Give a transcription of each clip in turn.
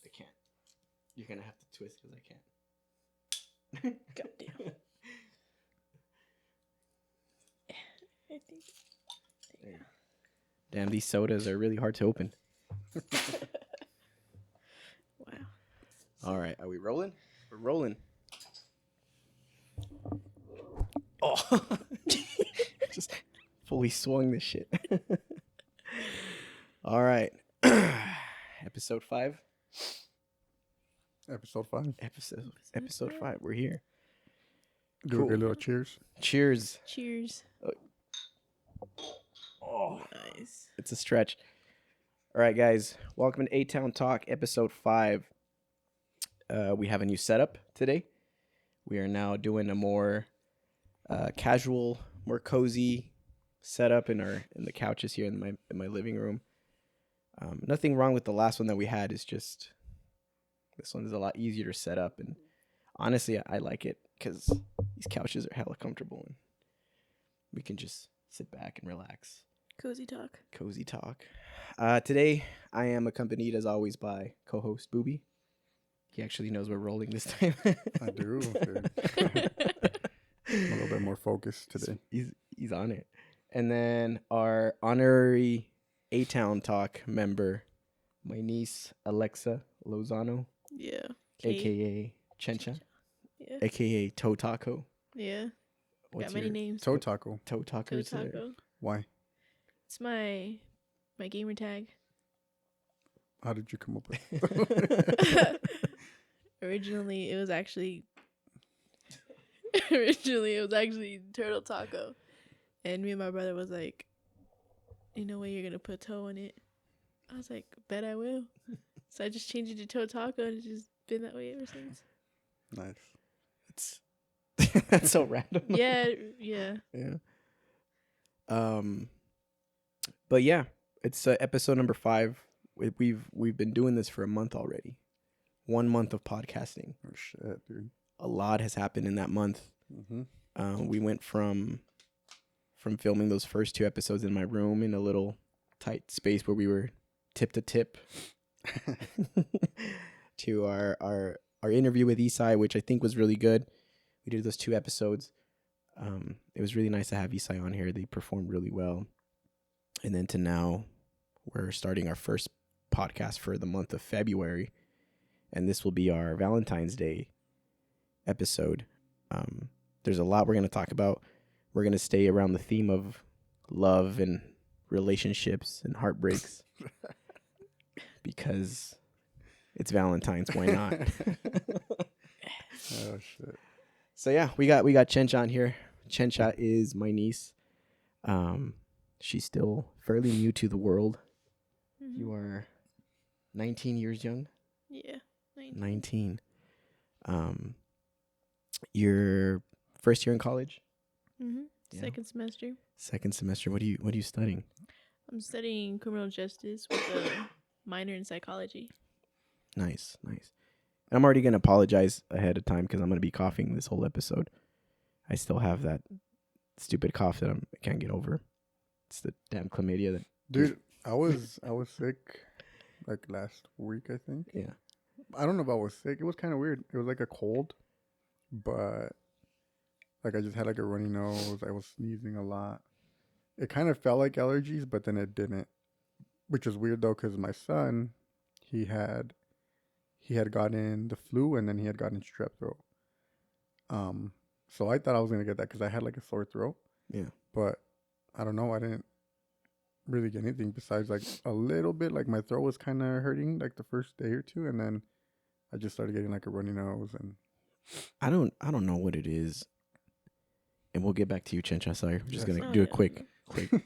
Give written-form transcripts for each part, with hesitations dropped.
I can't. You're gonna have to twist because I can't. Goddamn. I think. There you go. Damn, these sodas are really hard to open. Wow. All right, are we rolling? We're rolling. Oh, just fully swung this shit. All right, episode 5. Episode 5. Episode 5. We're here. Do Cool. a good little cheers. Cheers. Cheers. Oh, Nice. it's a stretch. All right, guys. Welcome to A-Town Talk, episode 5. We have a new setup today. We are now doing a more casual, more cozy setup in the couches here in my living room. Nothing wrong with the last one that we had. It's just this one is a lot easier to set up, and honestly, I like it because these couches are hella comfortable, and we can just sit back and relax. Cozy talk. Cozy talk. Today, I am accompanied, as always, by co-host Booby. He actually knows we're rolling this time. I do. Dude. I'm a little bit more focused today. He's on it. And then our honorary A-Town Talk member, my niece, Alekxa Lozano, Yeah. a.k.a. Chencha, Yeah. a.k.a. Toe Taco. Yeah. What's Got many your names. Toe taco. Toe Taco? Toe Taco. Why? It's my gamer tag. How did you come up with it? Originally, it was actually Turtle Taco, and me and my brother was like, "You know what? You're gonna put toe in it." I was like, "Bet I will." So I just changed it to Toe Taco, and it's just been that way ever since. Nice. It's that's so random. Yeah. Yeah. But yeah, it's episode number 5. We've been doing this for a month already. 1 month of podcasting. Oh, shit, dude. A lot has happened in that month. Mm-hmm. We went from filming those first 2 episodes in my room in a little tight space where we were tip to tip to our interview with Isai, which I think was really good. We did those 2 episodes. It was really nice to have Isai on here. They performed really well. And then to now, we're starting our first podcast for the month of February. And this will be our Valentine's Day episode. There's a lot we're going to talk about. We're going to stay around the theme of love and relationships and heartbreaks. Because it's Valentine's, why not? Oh, shit. So yeah, we got Chencha on here. Chencha is my niece. She's still fairly new to the world. Mm-hmm. You are 19 years young. Yeah. 19. You're first year in college. Mm-hmm. Yeah. Second semester. What are you studying? I'm studying criminal justice with a minor in psychology. Nice. And I'm already gonna apologize ahead of time because I'm gonna be coughing this whole episode. I still have that stupid cough that I can't get over. It's the damn chlamydia that. Dude, I was sick like last week, I think. Yeah. I don't know if I was sick. It was kind of weird. It was like a cold, but like I just had like a runny nose. I was sneezing a lot. It kind of felt like allergies, but then it didn't, which is weird though, because my son, he had gotten the flu and then he had gotten strep throat. So I thought I was gonna get that because I had like a sore throat. Yeah. But I don't know. I didn't really get anything besides like a little bit. Like my throat was kind of hurting like the first day or 2, and then I just started getting like a runny nose. And I don't know what it is. And we'll get back to you, Chencha. Sorry, I'm just Yes. gonna do a quick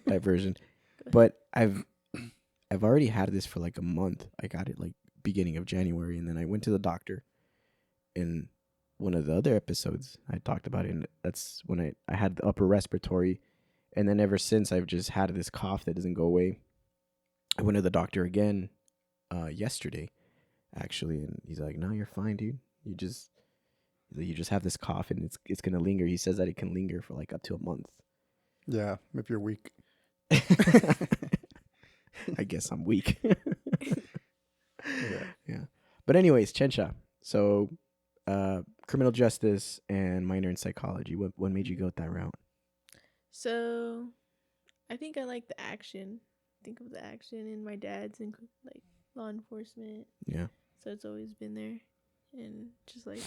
diversion. But I've already had this for like a month. I got it like beginning of January, and then I went to the doctor. In one of the other episodes, I talked about it, and that's when I had the upper respiratory, and then ever since I've just had this cough that doesn't go away. I went to the doctor again yesterday, actually, and he's like, "No, you're fine, dude. You just have this cough, and it's gonna linger." He says that it can linger for like up to a month. yeah, if you're weak. I guess I'm weak. Yeah. Yeah. But anyways, Chencha. So, criminal justice and minor in psychology. What made you go that route? So, I think I like the action. Think of the action, and my dad's in like law enforcement, Yeah. so it's always been there, and just like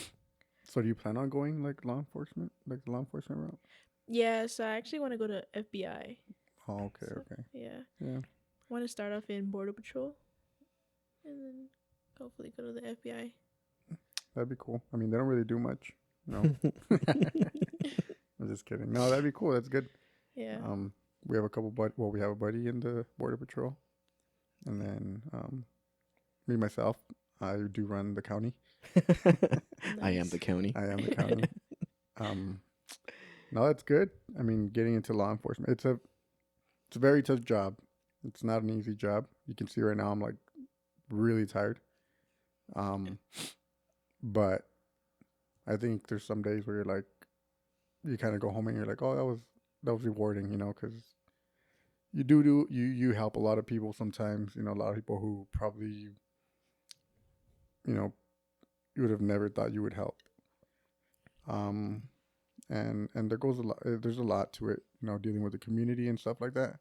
So do you plan on going like law enforcement, like the law enforcement route? yeah. So I actually want to go to FBI. Oh, okay, So, okay. Yeah, Yeah. want to start off in border patrol, and then hopefully go to the FBI. That'd be cool. I mean, they don't really do much. No. I'm just kidding. No, that'd be cool. That's good. Yeah. We have a couple we have a buddy in the border patrol. And then me myself, I do run the county. I am the county. I am the county. No, that's good. I mean, getting into law enforcement, it's a very tough job. It's not an easy job. You can see right now I'm like really tired. But I think there's some days where you're like, you kind of go home and you're like, oh, that was rewarding, you know, because you help a lot of people sometimes, you know, a lot of people who probably, you know, you would have never thought you would help. And there goes a lot. There's a lot to it, you know, dealing with the community and stuff like that.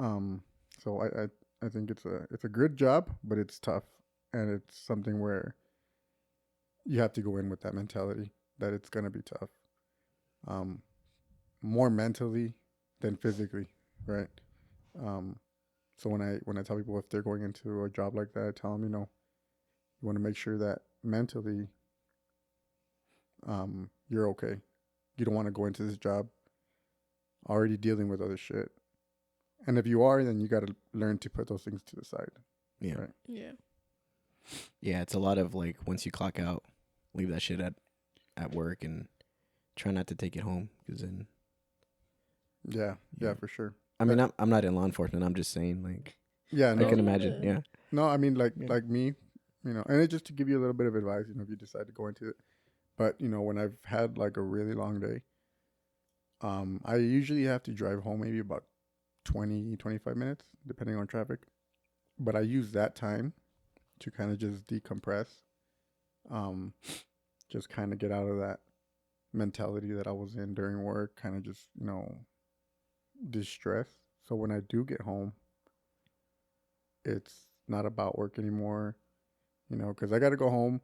So I think it's a good job, but it's tough, and it's something where you have to go in with that mentality that it's gonna be tough. More mentally than physically, right? So when I tell people if they're going into a job like that, I tell them, you know, you want to make sure that mentally, you're okay. You don't want to go into this job already dealing with other shit. And if you are, then you got to learn to put those things to the side. Yeah. Right? Yeah. Yeah, it's a lot of like once you clock out, leave that shit at work and try not to take it home because then. Yeah, for sure. I mean, I'm not in law enforcement. I'm just saying, like, yeah, no, I can imagine. Yeah. No, I mean, like me, you know, and it's just to give you a little bit of advice, you know, if you decide to go into it. But you know, when I've had like a really long day, I usually have to drive home maybe about 20-25 minutes, depending on traffic. But I use that time to kind of just decompress, just kind of get out of that mentality that I was in during work, kind of just, you know, distress. So when I do get home, it's not about work anymore, you know, because I got to go home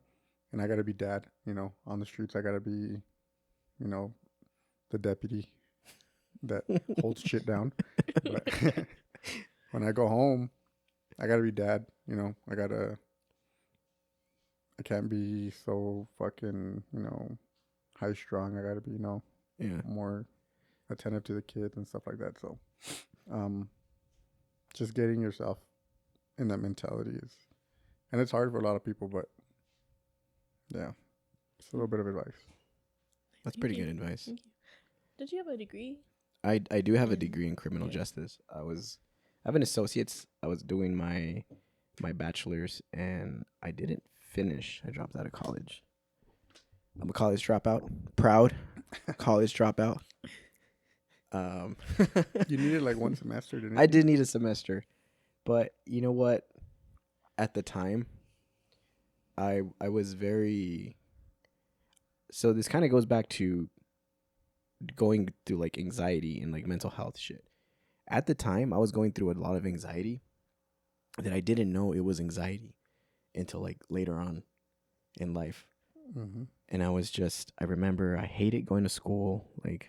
and I got to be dad, you know, on the streets. I got to be, you know, the deputy that holds shit down. But when I go home, I got to be dad, you know, I can't be so fucking, you know, high strung. I got to be, you know, more attentive to the kids and stuff like that. So, just getting yourself in that mentality and it's hard for a lot of people, but yeah, it's a little bit of advice. That's pretty good advice. Thank you. Did you have a degree? I do have a degree in criminal justice. I have an associate's. I was doing my bachelor's and I didn't finish. I dropped out of college. I'm a college dropout. Proud college dropout. You needed like one semester, didn't you? I did need a semester. But you know what? At the time, I was very. So this kind of goes back to going through like anxiety and like mental health shit. At the time, I was going through a lot of anxiety that I didn't know it was anxiety until like later on in life. Mm-hmm. And I remember I hated going to school. Like,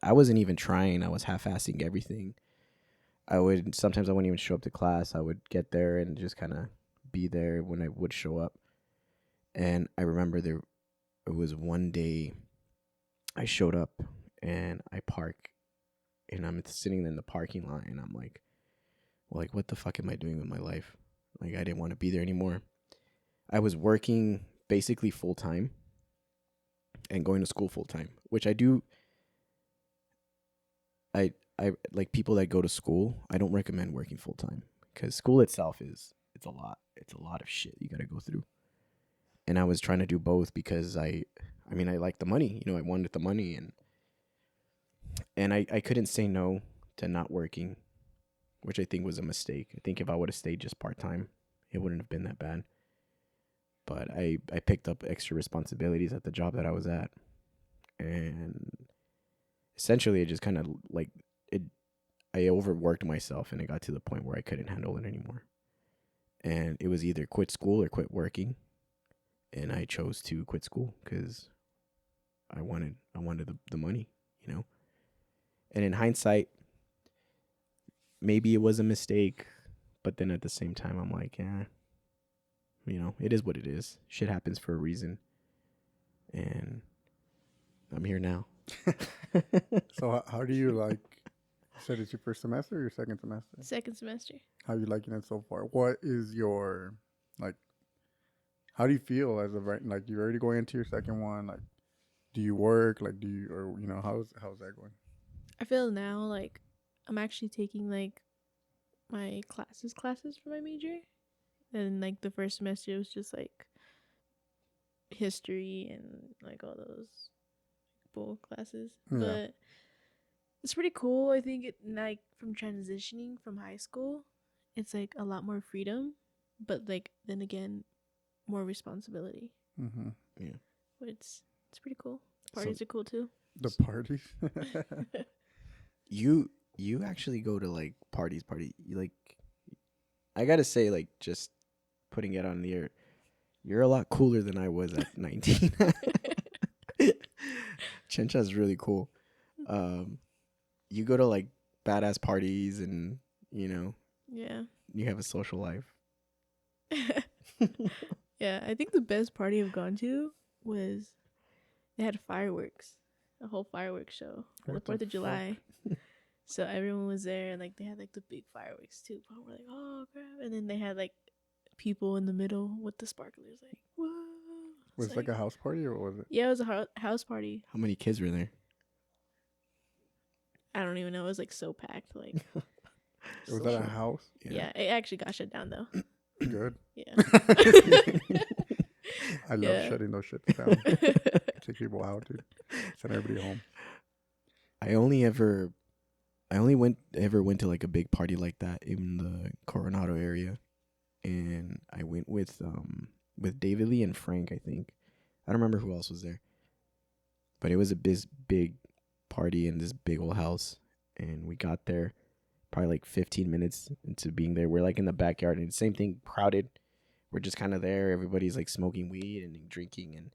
I wasn't even trying. I was half-assing everything. Sometimes I wouldn't even show up to class. I would get there and just kind of be there when I would show up. And I remember it was one day I showed up and I park and I'm sitting in the parking lot and I'm like, well, like, what the fuck am I doing with my life? Like, I didn't want to be there anymore. I was working basically full time and going to school full time, which I do. I like people that go to school. I don't recommend working full time because school itself it's a lot. It's a lot of shit you got to go through. And I was trying to do both because I like the money. You know, I wanted the money and I couldn't say no to not working, which I think was a mistake. I think if I would have stayed just part time, it wouldn't have been that bad. but I picked up extra responsibilities at the job that I was at, and essentially it just kind of like it. I overworked myself, and it got to the point where I couldn't handle it anymore, and it was either quit school or quit working, and I chose to quit school because I wanted the money, you know. And in hindsight, maybe it was a mistake, but then at the same time, I'm like, yeah, you know, it is what it is. Shit happens for a reason, and I'm here now. So how do you like? You said it's your first semester or your second semester? Second semester. How are you liking it so far? What is your like? How do you feel as of right? Like you're already going into your second one. Like, do you work? Like, do you or you know how's that going? I feel now like I'm actually taking like my classes for my major, and like the first semester was just like history and like all those bull classes. Yeah. But it's pretty cool. I think it like from transitioning from high school, it's like a lot more freedom, but like then again, more responsibility. Mm-hmm. Yeah, But it's pretty cool. Parties are cool too. The parties. you actually go to like parties. You like, I gotta say, like, just putting it on the air, you're a lot cooler than I was at 19. Chencha's really cool. You go to like badass parties, and you know, Yeah. you have a social life. Yeah, I think the best party I've gone to was they had fireworks, a whole fireworks show for What the the 4th of July. So everyone was there, and like they had like the big fireworks too. But we're like, oh crap! And then they had like people in the middle with the sparklers, like whoa. Was It's it like a house party or what was it? Yeah, it was a house party. How many kids were there? I don't even know. It was like so packed. Like It was at a house. yeah, it actually got shut down though. Good. Yeah. I love Yeah. shutting those shits down. Take people out, dude. Send everybody home. I only went to like a big party like that in the Coronado area, and I went with David Lee and Frank, I think. I don't remember who else was there, but it was a big party in this big old house, and we got there probably like 15 minutes into being there. We're like in the backyard, and the same thing, crowded. We're just kind of there. Everybody's like smoking weed and drinking,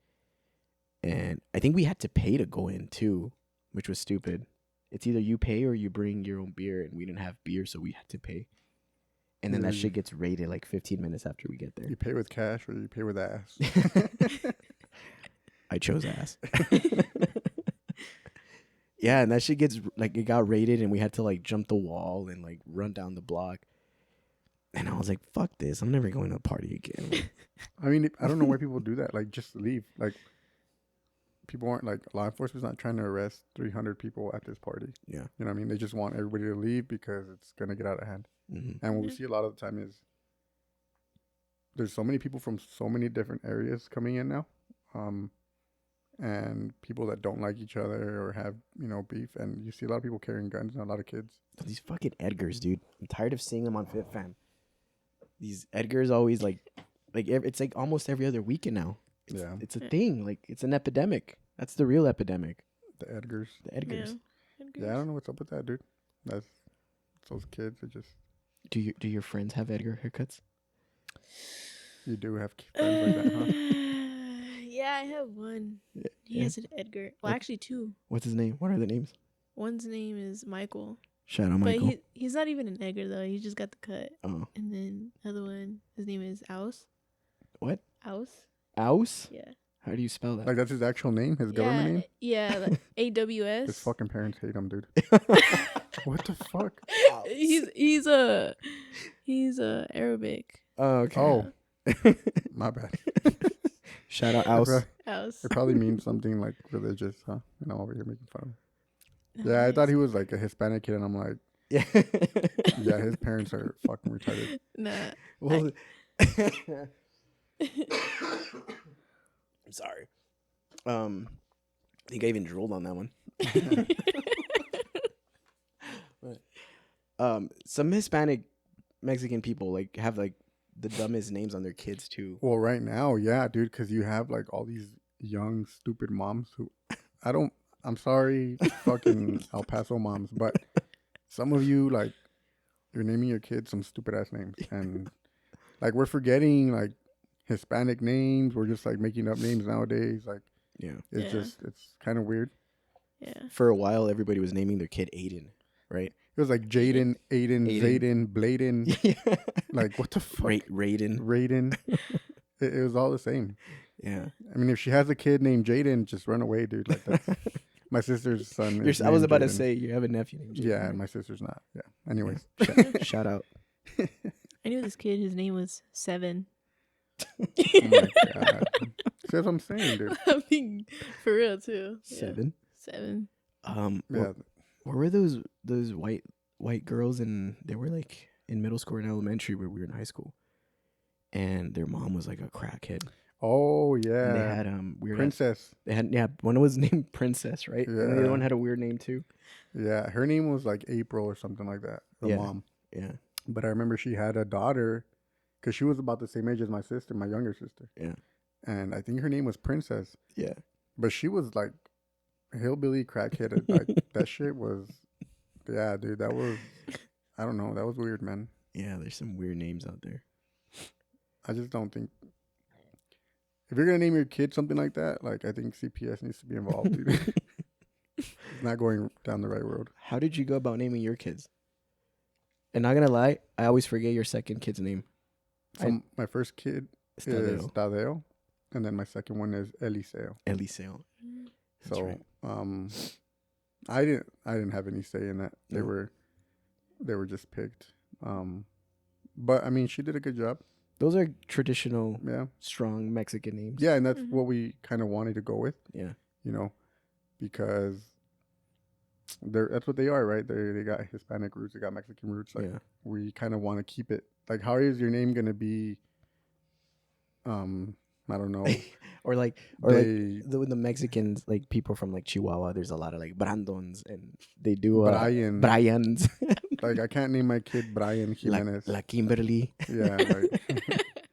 and I think we had to pay to go in too, which was stupid. It's either you pay or you bring your own beer, and we didn't have beer, so we had to pay. And then that shit gets raided like 15 minutes after we get there. You pay with cash or you pay with ass? I chose ass. Yeah, and that shit gets like, it got raided, and we had to like jump the wall and like run down the block. And I was like, fuck this. I'm never going to a party again. I mean, I don't know why people do that. Like, just leave. Like, people aren't like, law enforcement's not trying to arrest 300 people at this party. Yeah. You know what I mean? They just want everybody to leave because it's going to get out of hand. Mm-hmm. And what we see a lot of the time is there's so many people from so many different areas coming in now. And people that don't like each other or have, you know, beef. And you see a lot of people carrying guns and a lot of kids. These fucking Edgars, dude. I'm tired of seeing them on Fit Fam. These Edgars always like it's like almost every other weekend now. It's a thing. Like, it's an epidemic. That's the real epidemic. The Edgars. The Edgars. Yeah, I don't know what's up with that, dude. That's those kids are just. Do your friends have Edgar haircuts? You do have friends like that, huh? Yeah, I have one. Yeah. He has an Edgar. Well, actually two. What's his name? What are the names? One's name is Michael. Shout out Michael. But he's not even an Edgar though. He just got the cut. Oh. And then the other one, his name is Aus. What? Aus. Aus? Yeah. How do you spell that? Like, that's his actual name, his government name. Yeah, like AWS. His fucking parents hate him, dude. What the fuck? He's Arabic. Oh, okay. Oh, my bad. Shout out Aus. Aus. It probably means something like religious, huh? And I'm over here making fun of him. Yeah, I thought he was like a Hispanic kid, and I'm like, Yeah. yeah, his parents are fucking retarded. Nah. Well, I'm sorry. I think I even drooled on that one. But, some Hispanic Mexican people like have like the dumbest names on their kids too. Well, right now, yeah, dude, because you have like all these young, stupid moms who I'm sorry, fucking El Paso moms, but some of you, like, you're naming your kids some stupid ass names. And like, we're forgetting like Hispanic names. We're just like making up names nowadays. Like, Yeah. it's kind of weird. Yeah. For a while, everybody was naming their kid Aiden, right? It was like Jaden, Aiden, Zayden, Bladen. Yeah. Like, what the fuck? Raiden. Raiden. It was all the same. Yeah. I mean, if she has a kid named Jaden, just run away, dude. Like, that's my sister's son. I was about to Jaden. say you have a nephew named Jaden. Yeah, right? and my sister's not. Yeah. Anyways. Shout out. I knew this kid. His name was Seven. Oh my god. See what I'm saying, dude. I mean, for real too. Yeah. 7. 7. Yeah. What were those white girls and they were like in middle school and elementary where we were in high school, and their mom was like a crackhead. Oh yeah. And they had weird Princess. They had one was named Princess, right? And the other one had a weird name too. Yeah, her name was like April or something like that. The mom. Yeah. But I remember she had a daughter, because she was about the same age as my sister, my younger sister. Yeah. And I think her name was Princess. Yeah. But she was like hillbilly crackhead. Like, that shit was, yeah, dude. That was, I don't know. That was weird, man. Yeah. There's some weird names out there. I just don't think, if you're gonna name your kid something like that, like, I think CPS needs to be involved, dude. It's not going down the right road. How did you go about naming your kids? And not gonna lie, I always forget your second kid's name. So my first kid is Tadeo. Tadeo, and then my second one is Eliseo. Eliseo. That's So right. I didn't have any say in that. They No. were just picked. But I mean, she did a good job. Those are traditional, Yeah. strong Mexican names. Yeah, and that's what we kind of wanted to go with. Yeah. You know, because that's what they are, right? They got Hispanic roots, they got Mexican roots. Like, Yeah. we kind of want to keep it. Like, how is your name gonna be? I don't know. Or like the Mexicans, like people from like Chihuahua, there's a lot of like Brandons and they do Brian. Bryans. Like, I can't name my kid Brian Jimenez. La Kimberly. Yeah, like,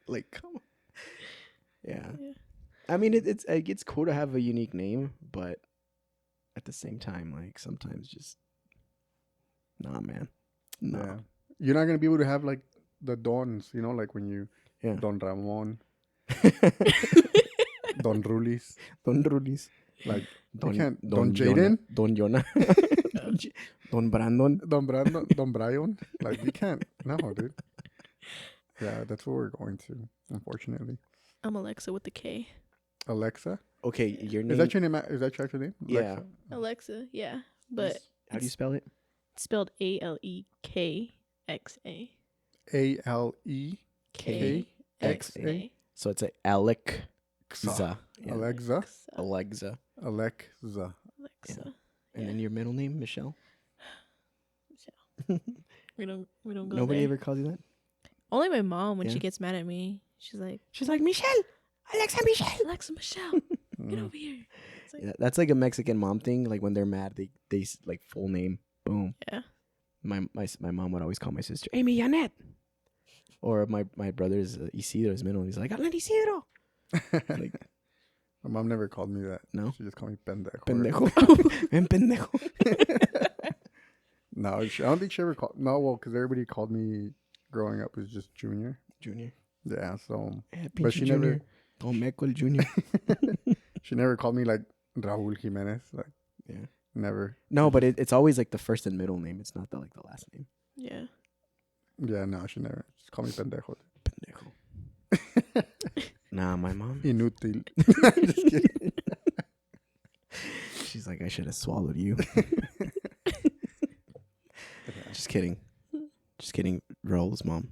Like, come on. Yeah. I mean, it's cool to have a unique name, but at the same time, like, sometimes just, nah, man. No. yeah. You're not gonna be able to have like the Dons, you know, like when you Don Ramon, Don Rulis, Don Rulis. like Don Jaden, Don Jonah. Don Brandon. Don Brandon, Don Brian. Like, you can't. No, dude. Yeah, that's what we're going to, unfortunately. I'm Aleksa with the K. Aleksa. Okay, your name. Is that your name? Is that your actual name? Yeah. Aleksa, yeah. But How do you spell it? it's spelled Alekxa. Alekxa. So it's like Alekza. Yeah. Aleksa. Alekza. Aleksa. Aleksa. And then your middle name, Michelle? We don't go Nobody there. ever calls you that? Only my mom, when Yeah. she gets mad at me, she's like, Michelle. Alexa Michelle. Alexa Michelle, get over here. It's like, Yeah, that's like a Mexican mom thing. Like when they're mad, they like full name. Boom. yeah. My mom would always call my sister Amy Janet. Or my brother's Isidro's middle. He's like, Alan Isidro. Like, My mom never called me that. No? She just called me pendejo. pendejo. Ven pendejo. No, I don't think she ever called. No, well, because everybody called me growing up as just Junior. Junior. Yeah, so. But she never. Don Meco el Junior. She never called me like Raúl Jimenez. Like, Yeah. never. No, but it's always like the first and middle name. It's not the last name. Yeah. Yeah, no, she never. Just called me pendejo. Pendejo. Nah, my mom. Inútil. Just kidding. She's like, I should have swallowed you. Just kidding. Just kidding. Raul's mom.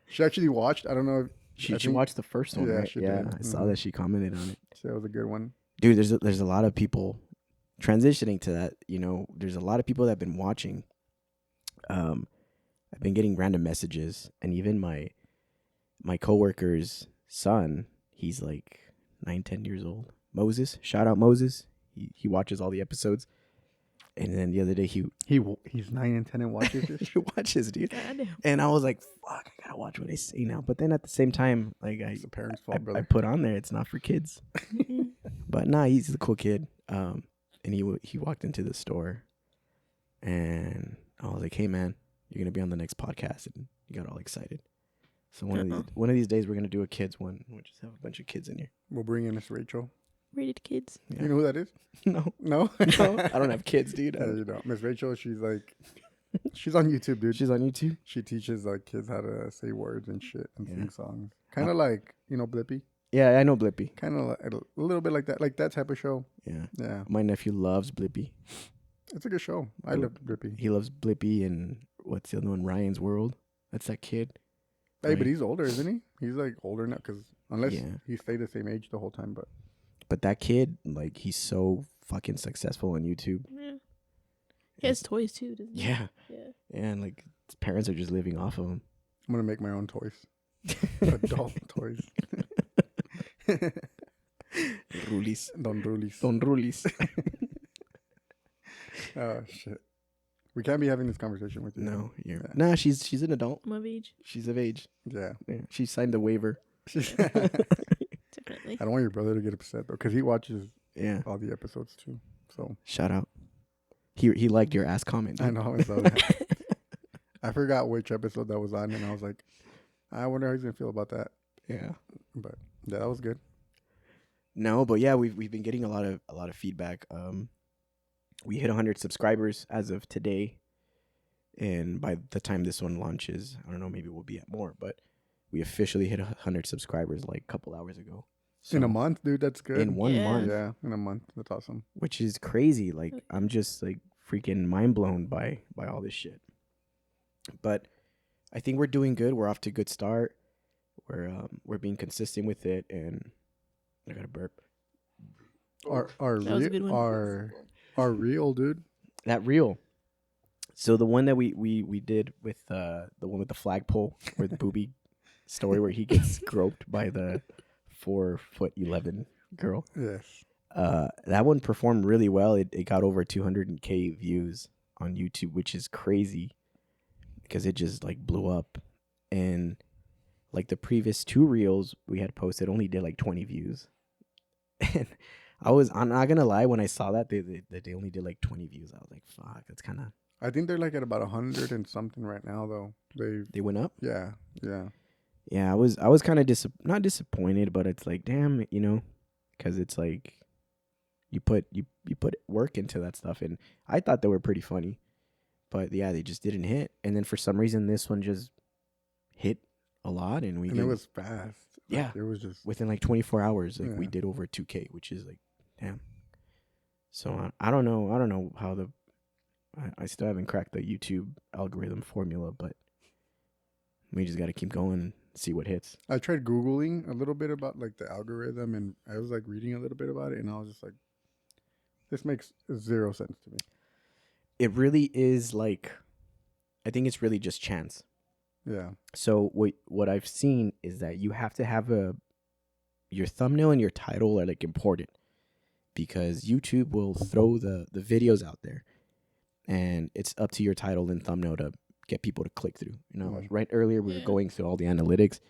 She actually watched. I don't know. If, She watched the first one, Yeah, right? she Yeah, did. I saw Mhm. that she commented on it. that was a good one. Dude, there's a lot of people transitioning to that. You know, there's a lot of people that have been watching. I've been getting random messages, and even my coworker's son, he's like 9-10 years old. Moses, shout out Moses. He watches all the episodes, And then the other day he's 9 and 10 and watches this. he watches, dude. Goddamn. And I was like, fuck, I gotta watch what I say now. But then at the same time, like It's the parents' fault, I brother. put on there, it's not for kids. Mm-mm. But nah, he's a cool kid. And he walked into the store, and I was like, hey man, you're gonna be on the next podcast, and he got all excited. So one of these days we're gonna do a kids one. We'll just have a bunch of kids in here. We'll bring in Miss Rachel. Rated kids. Yeah. You know who that is? No, No? no, I don't have kids, dude. Yeah, you know. Miss Rachel, she's on YouTube, dude. She's on YouTube. She teaches like kids how to say words and shit and Yeah. sing songs. Kind of like, Blippi. Yeah, I know Blippi. Kind of like a little bit like that type of show. Yeah, Yeah. my nephew loves Blippi. It's a good show. I love Blippi. He loves Blippi, and what's the other one? Ryan's World. That's that kid. Hey, Right. but he's older, isn't he? He's like older now, because unless Yeah. he stayed the same age the whole time. But that kid, like, he's so fucking successful on YouTube. Yeah. He has toys too, doesn't he? Yeah, Yeah. and like his parents are just living off of him. I'm gonna make my own toys, adult toys. Rulis. Don Rulis. Don Rulis. Oh shit. We can't be having this conversation with you. No, you're Yeah. nah. She's an adult. I'm of age. She's of age. Yeah. Yeah, she signed the waiver. Definitely. I don't want your brother to get upset though, because he watches Yeah, all the episodes too. So shout out. He liked your ass comment. I dude. know. I saw that. I forgot which episode that was on, and I was like, I wonder how he's gonna feel about that. Yeah. But yeah, that was good. No, but yeah, we've been getting a lot of feedback. We hit 100 subscribers as of today, and by the time this one launches, I don't know, maybe we'll be at more, but we officially hit 100 subscribers like a couple hours ago. In a So, month, dude, that's good. In one Yeah. month, Yeah, in a month, that's awesome. which is crazy. Like, I'm just like freaking mind blown by all this shit. But I think we're doing good. We're off to a good start. We're being consistent with it, and I got a burp. Our That was a good one. our real dude. That reel. So the one that we did with the one with the flagpole, where the booby story, where he gets groped by the 4'11" girl. Yes. That one performed really well. It got over 200K views on YouTube, which is crazy because it just like blew up. And like the previous two reels we had posted only did like 20 views. And I'm not gonna lie, when I saw that they only did like 20 views, I was like, fuck, that's kind of. I think they're like at about 100 and something right now, though. They went up. Yeah. Yeah, I was kind of not disappointed, but it's like, damn, because it's like you put work into that stuff, and I thought they were pretty funny, but yeah, they just didn't hit. And then for some reason, this one just hit a lot, and And it was fast. Yeah. It was just. within like 24 hours, like we Yeah. did over 2K, which is like, damn. So I don't know how I still haven't cracked the YouTube algorithm formula, but we just got to keep going and see what hits. I tried Googling a little bit about like the algorithm, and I was like reading a little bit about it, and I was just like, this makes zero sense to me. It really is like, I think it's really just chance. Yeah. So what I've seen is that you have to have your thumbnail and your title are like important, because YouTube will throw the videos out there, and it's up to your title and thumbnail to get people to click through. Right earlier we were Yeah. going through all the analytics.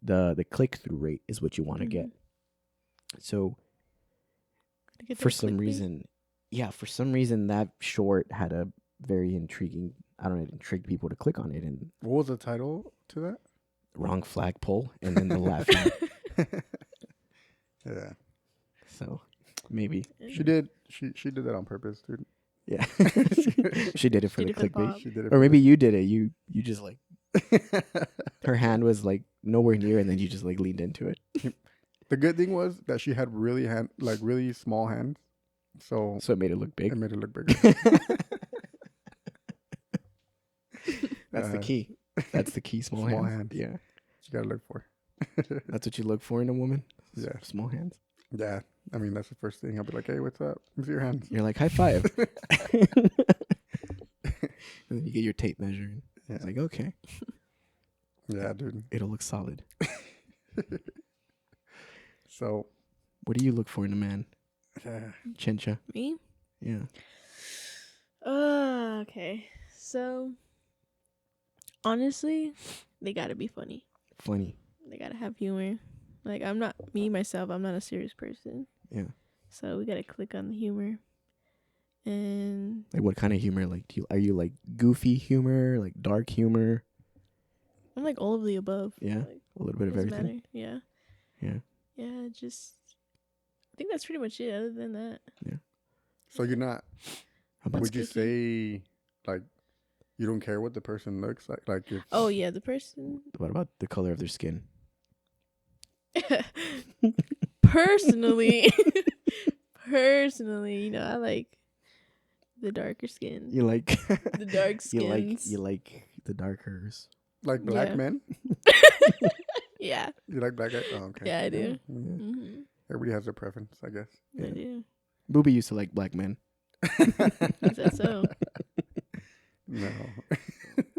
The click through rate is what you want to get. So To get for that some clickbait. for some reason that short had a very intriguing. I don't know, it intrigued people to click on it, and What was the title to that? wrong flagpole, and then the laughing. Yeah. So maybe, She did. She did that on purpose, dude. yeah, she did it for She the did for clickbait, Bob. She did it. or maybe you did it. You just like, her hand was like nowhere near, and then you just like leaned into it. The good thing was that she had really small hands, so So it made it look big. it made it look bigger. That's the key. That's the key. Small, Small hands. hands. Yeah, You gotta look for. that's what you look for in a woman. Yeah. Small hands. Yeah, I mean that's the first thing. I'll be like, hey, what's up? Let me see your hands. You're like, high five. And then you get your tape measure. And Yeah. it's like, okay, Yeah, dude. it'll look solid. So, What do you look for in a man? yeah. Chencha. Me? Yeah. Okay. So, honestly, they gotta be funny. Funny. They gotta have humor. Like, I'm not, me, myself, I'm not a serious person. Yeah. So, we gotta click on the humor. And Like, what kind of humor? Like, are you like goofy humor, like dark humor? I'm like all of the above. Yeah. Like, A little bit of doesn't everything. matter. Yeah. Yeah. Yeah, just, I think that's pretty much it. Other than that. Yeah. So you're not. How Would you say like you don't care what the person looks like? Like if Oh, yeah, the person. What about the color of their skin? Personally, I like the darker skin. You like The dark skins. You like the darkers. like black Yeah. men? Yeah. You like black guys? Oh, okay. Yeah, I do. Yeah. Mm-hmm. Everybody has their preference, I guess. I do. Booby used to like black men. Is that so? No.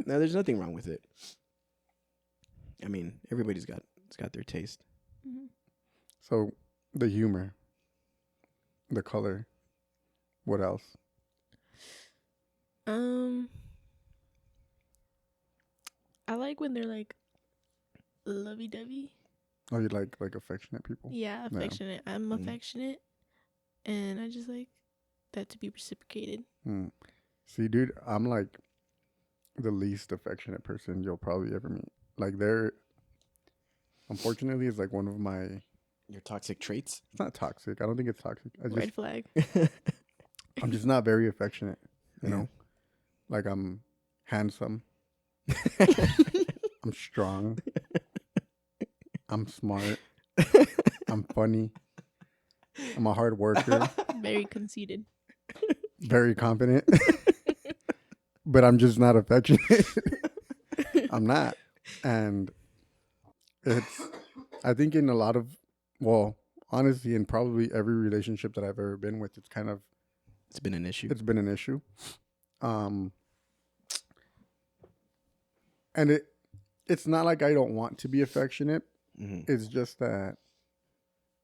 No, there's nothing wrong with it. I mean, everybody's got their taste. Mm-hmm. So the humor, the color, what else? I like when they're like lovey-dovey. Oh, you like affectionate people? Yeah, affectionate. I'm Mm. affectionate, and I just like that to be reciprocated. See, dude, I'm like the least affectionate person you'll probably ever meet. Like unfortunately, it's like one of my. Your toxic traits? It's not toxic. I don't think it's toxic. Red flag. I'm just not very affectionate. You Yeah. know, like I'm handsome. I'm strong. I'm smart. I'm funny. I'm a hard worker. Very conceited. Very confident. But I'm just not affectionate. I'm not. And I think in a lot of, well, honestly, in probably every relationship that I've ever been with, it's been an issue. It's been an issue. And it's not like I don't want to be affectionate. Mm-hmm. It's just that,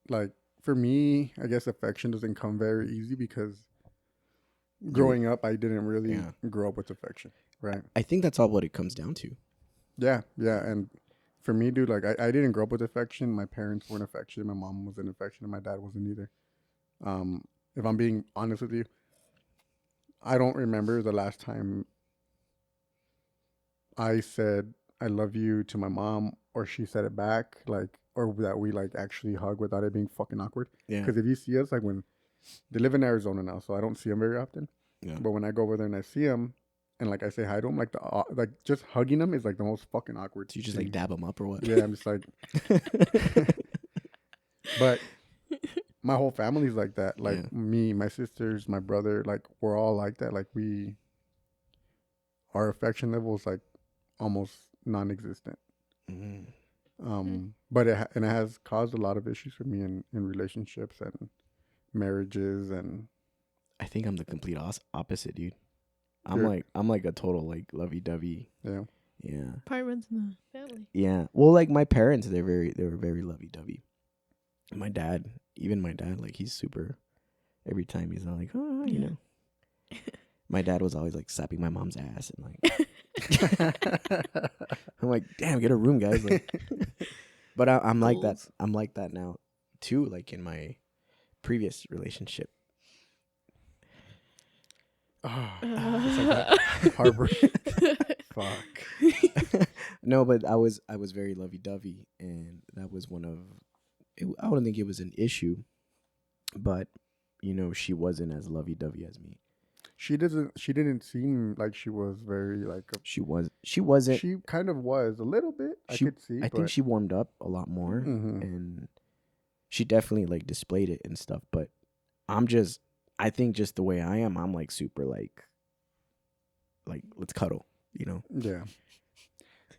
like, for me, I guess affection doesn't come very easy because growing up, I didn't really grow up with affection, right? I think that's all what it comes down to. Yeah. And for me, dude, like, I didn't grow up with affection. My parents weren't affectionate. My mom wasn't affectionate. My dad wasn't either. If I'm being honest with you, I don't remember the last time I said I love you to my mom or she said it back, like, or that we like actually hug without it being fucking awkward. Yeah. Because if you see us, like when they live in Arizona now, so I don't see them very often. Yeah. But when I go over there and I see them, and like I say hi to them, like just hugging them is like the most fucking awkward. So you just thing. like dab them up or what? Yeah, I'm just like. But my whole family's like that. Like me, my sisters, my brother, like we're all like that. Like our affection level is like almost non-existent. Mm-hmm. But it has caused a lot of issues for me in relationships and marriages, and I think I'm the complete opposite, dude. I'm like a total like lovey-dovey. Yeah. Yeah. Probably runs in the family. Yeah. Well, like my parents, they were very lovey-dovey. My dad, like he's super. Every time he's not like, oh, you know. My dad was always like slapping my mom's ass and like. I'm like, damn, get a room, guys. Like, but I'm like that. I'm like that now, too. Like in my previous relationship. It's like heartbreak. Fuck. No, but I was very lovey-dovey, and that was one of. I wouldn't think it was an issue, but you know, she wasn't as lovey-dovey as me. She didn't seem like she was very like. She wasn't. She kind of was a little bit. I could see. I think she warmed up a lot more, and she definitely like displayed it and stuff. But I think just the way I am, I'm like super like let's cuddle, you know? Yeah.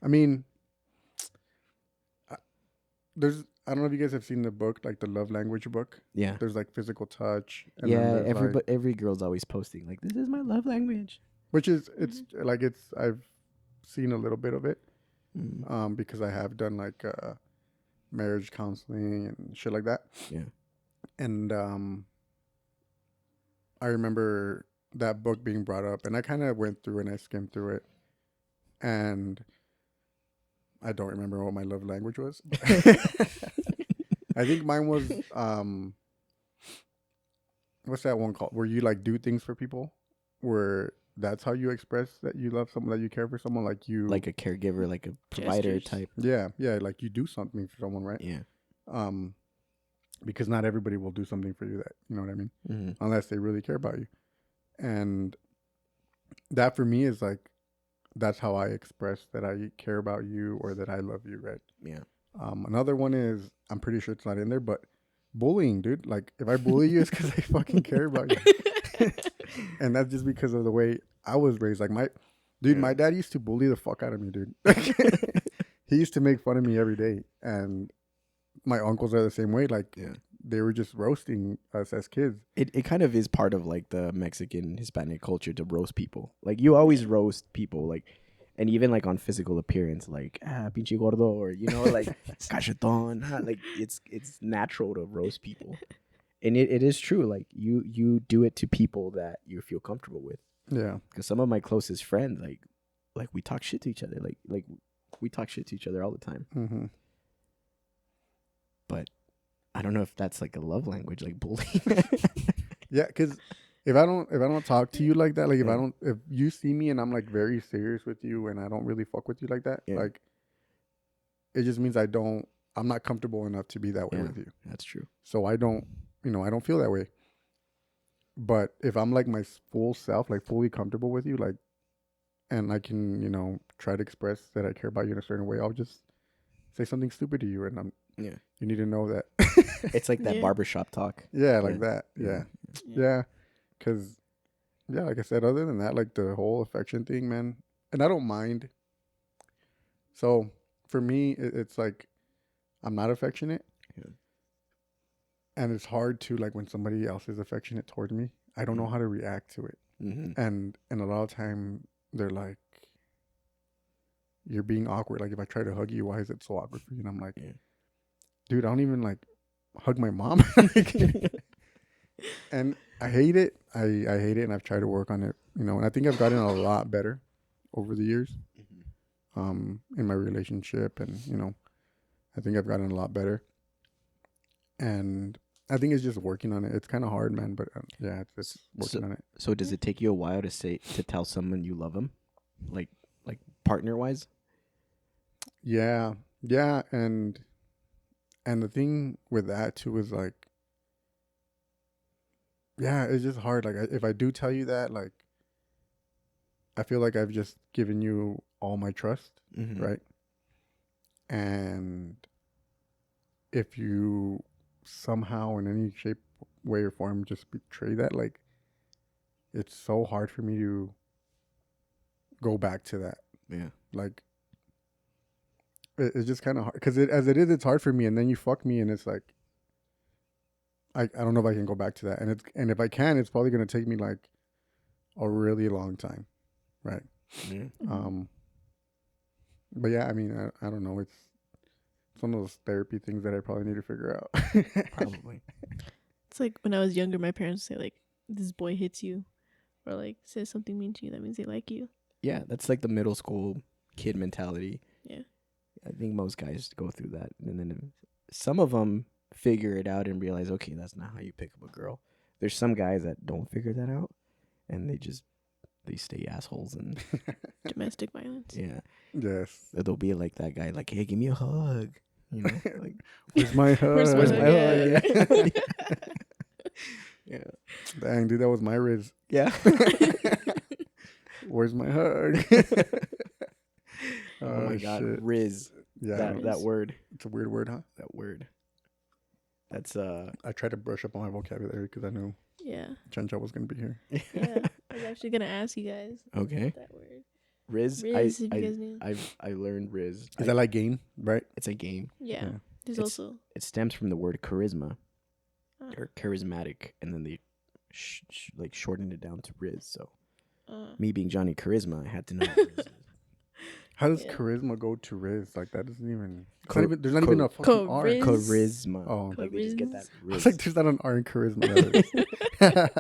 I mean, I don't know if you guys have seen the book, like the love language book. Yeah. There's like physical touch. And yeah. Every girl's always posting like, this is my love language. Which is, I've seen a little bit of it. Because I have done like marriage counseling and shit like that. Yeah. And I remember that book being brought up, and I kind of went through and I skimmed through it, and I don't remember what my love language was. I think mine was what's that one called? Where you like do things for people, where that's how you express that you love someone, that you care for someone, like you Like a caregiver, like a provider Gestures. type. yeah, like you do something for someone, right? Yeah. Because not everybody will do something for you, that you know what I mean, unless they really care about you, and that for me is like that's how I express that I care about you or that I love you, right? Yeah. Another one is, I'm pretty sure it's not in there, but bullying, dude. Like if I bully you, it's because I fucking care about you. And that's just because of the way I was raised. Like my dad used to bully the fuck out of me, dude. He used to make fun of me every day. And my uncles are the same way. Like they were just roasting us as kids. It kind of is part of like the Mexican Hispanic culture to roast people. Like you always roast people, like, and even like on physical appearance, like pinche gordo, or you know, like cacheton. Like it's natural to roast people, and it is true. Like you do it to people that you feel comfortable with. Yeah, because some of my closest friends, like we talk shit to each other, like we talk shit to each other all the time. Mm-hmm. But I don't know if that's like a love language, like bullying. Yeah, because if I don't talk to you like that, like if you see me and I'm like very serious with you and I don't really fuck with you like that, like it just means I'm not comfortable enough to be that way with you. That's true. So I don't feel that way. But if I'm like my full self, like fully comfortable with you, like, and I can, try to express that I care about you in a certain way, I'll just say something stupid to you, and you need to know that. It's like that barbershop talk. Yeah, like that. Yeah. Because, like I said, other than that, like the whole affection thing, man, and I don't mind. So for me, it's like I'm not affectionate. Yeah. And it's hard to, like, when somebody else is affectionate towards me, I don't know how to react to it. Mm-hmm. And a lot of time they're like, you're being awkward. Like, if I try to hug you, why is it so awkward for you? And I'm like, dude, I don't even, like, hug my mom. And I hate it. I hate it, and I've tried to work on it, and I think I've gotten a lot better over the years in my relationship, and, I think I've gotten a lot better. And I think it's just working on it. It's kind of hard, man, but it's working on it. So does it take you a while to tell someone you love them, like partner wise? Yeah, and the thing with that too is like, it's just hard. Like if I do tell you that, like, I feel like I've just given you all my trust, right? And if you somehow in any shape, way, or form just betray that, like, it's so hard for me to go back to that. Yeah. Like, it's just kind of hard because it's hard for me, and then you fuck me, and it's like, I don't know if I can go back to that, and if I can, it's probably gonna take me like a really long time, right? Mm-hmm. But yeah, I mean, I don't know. It's one of those therapy things that I probably need to figure out. Probably. It's like when I was younger, my parents would say like, "This boy hits you," or like says something mean to you. That means they like you. Yeah, that's like the middle school kid mentality. Yeah, I think most guys go through that, and then some of them figure it out and realize, okay, that's not how you pick up a girl. There's some guys that don't figure that out, and they stay assholes and domestic violence. Yeah. Yes. They'll be like that guy, like, hey, give me a hug. Like, where's my hug? Where's my hug? Yeah. Dang, dude, that was my Rizz. Yeah. Where's my hug? Oh my God, shit. Rizz. Yeah, that word. It's a weird word, huh? That word. That's I tried to brush up on my vocabulary because I knew Chencha was gonna be here. Yeah, I was actually gonna ask you guys. Okay. That word. Rizz. I learned Rizz. Is that like game, right? It's a game. Yeah. There's also. It stems from the word charisma, or charismatic, and then they shortened it down to Rizz. So, me being Johnny Charisma, I had to know what Rizz is. How does charisma go to Rizz? Like, that doesn't even... there's not even a fucking R. Charisma. Oh. Like, they just get that Rizz. I was like, there's not an R in charisma.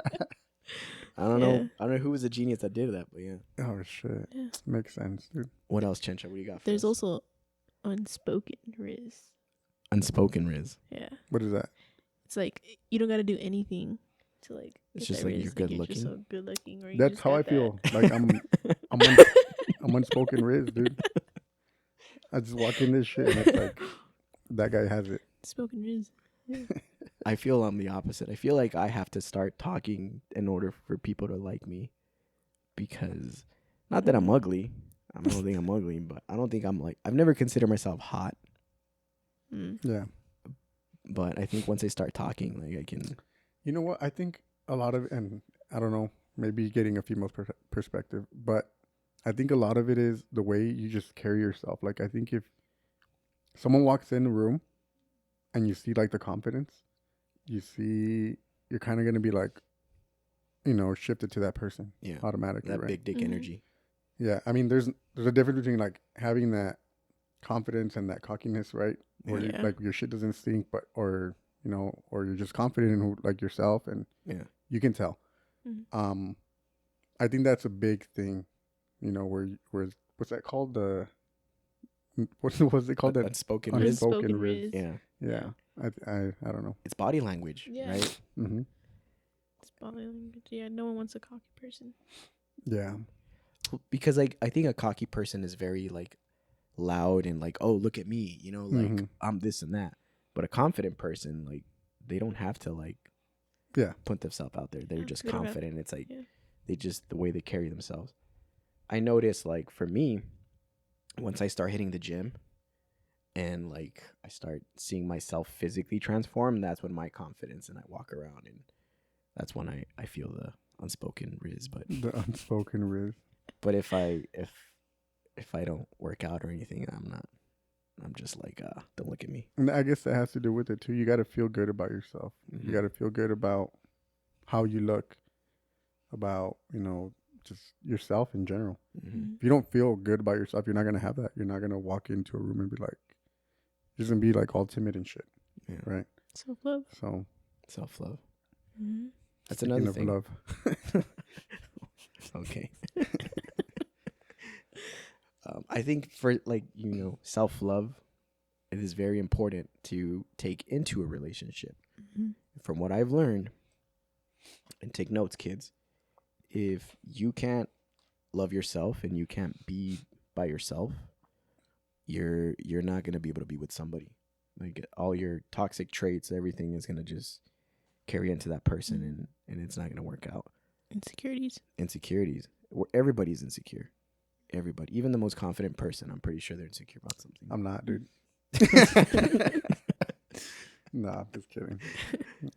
I don't know. I don't know who was the genius that did that, but yeah. Oh shit. Yeah. Makes sense, dude. What else, Chencha? What do you got? For There's us? also unspoken Rizz. Unspoken Rizz. Yeah. What is that? It's like you don't got to do anything to like. It's get just that like Rizz. you're good You're looking. just so good looking. Or you That's just how I got feel. that. Like I'm unspoken Rizz, dude. I just walk in this shit and it's like that guy has it. Spoken Rizz. Yeah. I feel I'm the opposite. I feel like I have to start talking in order for people to like me, because not that I'm ugly. I don't think I'm ugly, but I don't think I'm like. I've never considered myself hot, Yeah. but I think once I start talking, like I can. You know what? I think a lot of, and I don't know, maybe getting a female perspective, but I think a lot of it is the way you just carry yourself. Like, I think if someone walks in the room and you see like the confidence, you're kind of going to be like, shifted to that person automatically. That right? big dick energy. Yeah. I mean, there's a difference between like having that confidence and that cockiness, right? Where you, like your shit doesn't stink, or you're just confident in like yourself, and you can tell. Mm-hmm. I think that's a big thing, where what's that called? What's it called? That Unspoken Rizz. Yeah. Yeah. I don't know. It's body language, Yeah. right? Mm-hmm. It's body language. Yeah, no one wants a cocky person. Yeah. Because like I think a cocky person is very like loud and like, oh, look at me, like I'm this and that. But a confident person, like they don't have to like put themselves out there. They're just confident. It's like they just the way they carry themselves. I notice like for me, once I start hitting the gym and like I start seeing myself physically transform, that's when my confidence, and I walk around, and that's when I feel the unspoken Rizz. But the unspoken Rizz. But if I don't work out or anything, I'm just like, don't look at me. And I guess that has to do with it too. You got to feel good about yourself. Mm-hmm. You got to feel good about how you look, about, just yourself in general. Mm-hmm. If you don't feel good about yourself, you're not going to have that. You're not going to walk into a room and be like, you're just going to be like all timid and shit. Yeah. Right? Self-love. So. Self-love. Mm-hmm. That's Speaking another of thing. Love. Okay. I think for like, self-love, it is very important to take into a relationship. Mm-hmm. From what I've learned, and take notes, kids, if you can't love yourself and you can't be by yourself, you're not going to be able to be with somebody. Like all your toxic traits, everything is going to just carry into that person, and it's not going to work out. Insecurities. Everybody's insecure. Everybody. Even the most confident person, I'm pretty sure they're insecure about something. I'm not, dude. Nah, I'm just kidding.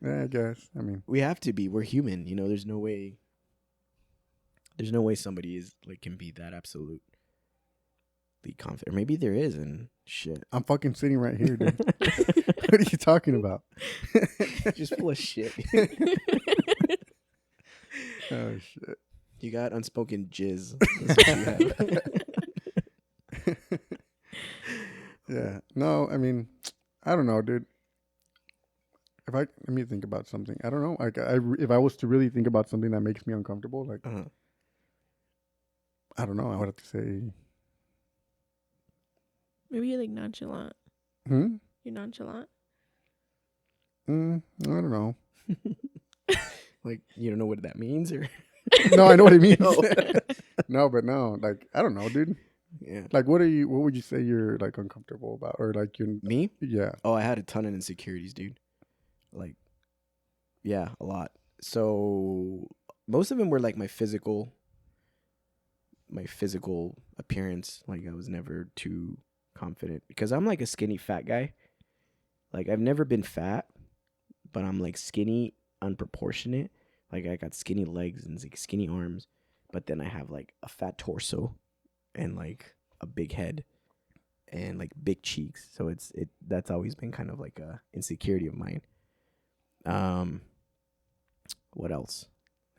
Yeah, I guess. I mean, we have to be. We're human. There's no way somebody is like can be that absolutely confident. Or maybe there is, and shit. I'm fucking sitting right here, dude. What are you talking about? Just full of shit. Oh shit. You got unspoken jizz. That's what you have. Yeah. No, I mean, I don't know, dude. Let me think about something. I don't know. Like, if I was to really think about something that makes me uncomfortable, like, I don't know. I would have to say, maybe you're like nonchalant. You're nonchalant. I don't know. Like, you don't know what that means, or? No, I know what it means. No, but no, like, I don't know, dude. Yeah. Like, what would you say you're like uncomfortable about, or like you're me? Yeah. Oh, I had a ton of insecurities, dude. Like, yeah, a lot. So most of them were like my physical appearance. Like I was never too confident because I'm like a skinny fat guy. Like I've never been fat, but I'm like skinny, unproportionate. Like I got skinny legs and like skinny arms, but then I have like a fat torso and like a big head and like big cheeks. So that's always been kind of like a insecurity of mine. What else?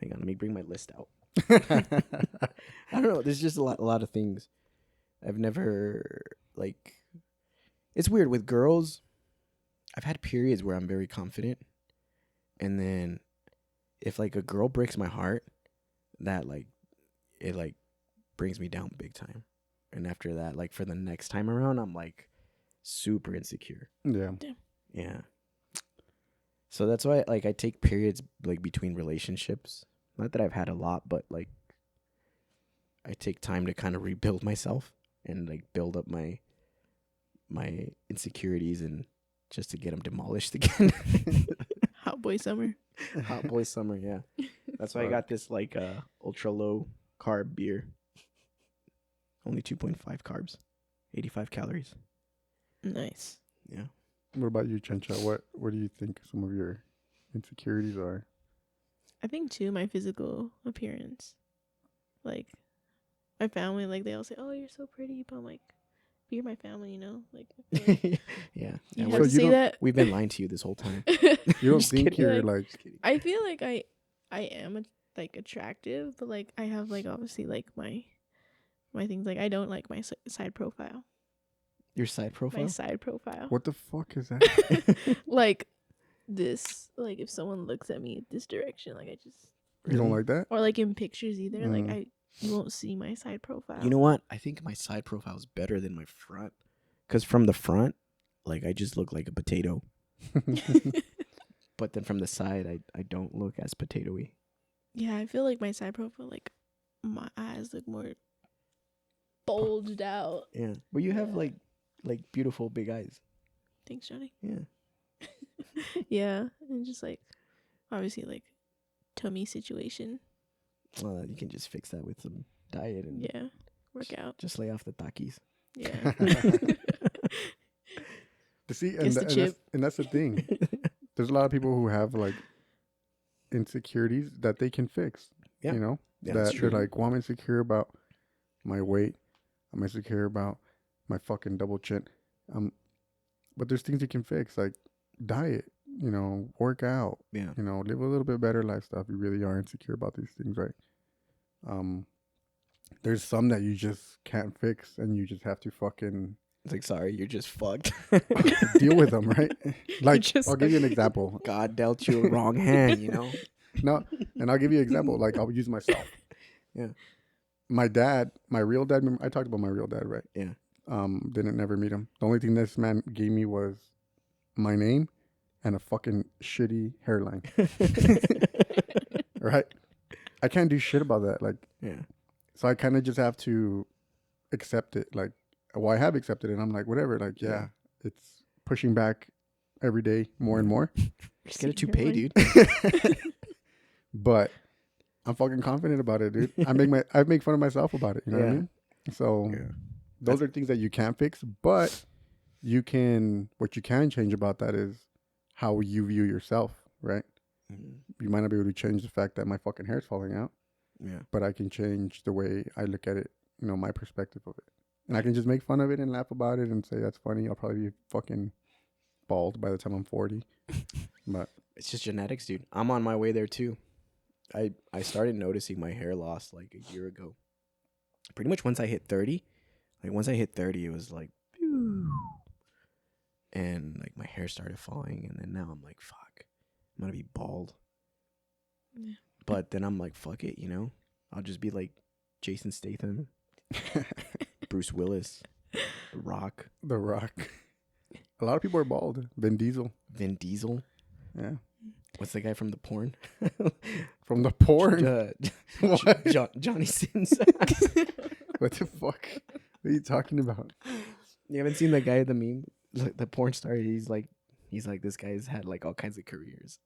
Hang on, let me bring my list out. I don't know. There's just a lot of things. I've never like. It's weird with girls. I've had periods where I'm very confident, and then if like a girl breaks my heart, that like it like brings me down big time. And after that, like for the next time around, I'm like super insecure. Yeah. Yeah. So that's why like I take periods like between relationships. Not that I've had a lot, but like I take time to kind of rebuild myself and like build up my insecurities and just to get them demolished again. Hot boy summer. Hot boy summer, yeah. That's why I got this like ultra low carb beer. Only 2.5 carbs, 85 calories. Nice. Yeah. What about you, Chencha? What do you think some of your insecurities are? I think too my physical appearance. Like my family, like they all say, "Oh, you're so pretty," but I'm like, "But you're my family, you know." Like, I feel like Yeah. you And have to say that. we've been lying to you this whole time. You don't Just think kidding. you're Like, like I feel like I am like attractive, but like I have like obviously like my things. Like I don't like my side profile. Your side profile? My side profile. what the fuck is that? Like this. Like if someone looks at me this direction, like I just You don't like that? or like in pictures either. Like Mm. you won't see my side profile. You know what? I think my side profile is better than my front. Because from the front, like I just look like a potato. But then from the side, I don't look as potatoey. Yeah, I feel like my side profile, like my eyes look more bulged out. Yeah. But you have Yeah. like beautiful big eyes. Thanks, Johnny. Yeah. Yeah, and just like obviously like tummy situation. Well, you can just fix that with some diet and Yeah, work out. just lay off the takis. Yeah. To see, Gets the chip. that's the thing. There's a lot of people who have like insecurities that they can fix. Yeah. You know, Yeah, that's that they're true. like, well, I'm insecure about my weight. I'm insecure about my fucking double chin. But there's things you can fix, like diet. You know, work out. Yeah. You know, live a little bit better lifestyle if you really are insecure about these things, right? There's some that you just can't fix, and you just have to fucking It's like, sorry, you're just fucked. deal with them, right? Like, just- I'll give you an example. God dealt you a wrong hand, you know? No, and I'll give you an example. Like, I'll use myself. Yeah. My dad, my real dad. I talked about my real dad, right? Yeah. Didn't never meet him. The only thing this man gave me was my name and a fucking shitty hairline. Right? I can't do shit about that. Like, Yeah. so I kind of just have to accept it. Like, well, I have accepted it. I'm like, whatever. Like, yeah, it's pushing back every day more and more. Just get a toupee, dude. But I'm fucking confident about it, dude. I make fun of myself about it. You know what I Yeah. mean? So those are things that you can't fix, but what you can change about that is how you view yourself, right? You might not be able to change the fact that my fucking hair's falling out, Yeah. but I can change the way I look at it, you know, my perspective of it. And I can just make fun of it and laugh about it and say that's funny. I'll probably be fucking bald by the time I'm 40. But It's just genetics, dude. I'm on my way there too. I started noticing my hair loss like a year ago. Pretty much once I hit 30. Like once I hit 30, it was like, pew. And like my hair started falling, and then now I'm like, fuck, I'm gonna be bald. Yeah. But then I'm like, fuck it, you know? I'll just be like Jason Statham, Bruce Willis, The Rock, The Rock. A lot of people are bald. Vin Diesel. Vin Diesel. Yeah. What's the guy from the porn? From the porn. What? Johnny Sins. What the fuck? What are you talking about? You haven't seen that guy, the meme? Like, the porn star, he's like, this guy's had like all kinds of careers.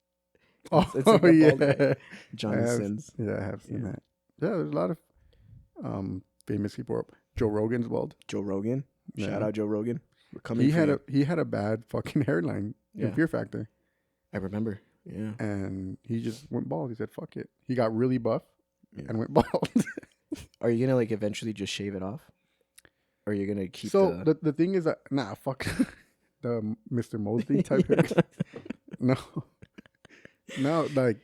Oh, It's like a bald yeah. guy. Johnny I have- Sins. Yeah, I have seen Yeah. that. Yeah, there's a lot of famous people. Joe Rogan's bald. Joe Rogan. Shout Yeah. out Joe Rogan. We're coming He for had you. he had a bad fucking hairline in Yeah. Fear Factor, I remember. Yeah. and he just went bald. He said, "Fuck it." He got really buff Yeah. and went bald. Are you gonna like eventually just shave it off? Or are you gonna keep So the thing is that fuck the Mr. Mosley type hair. No, like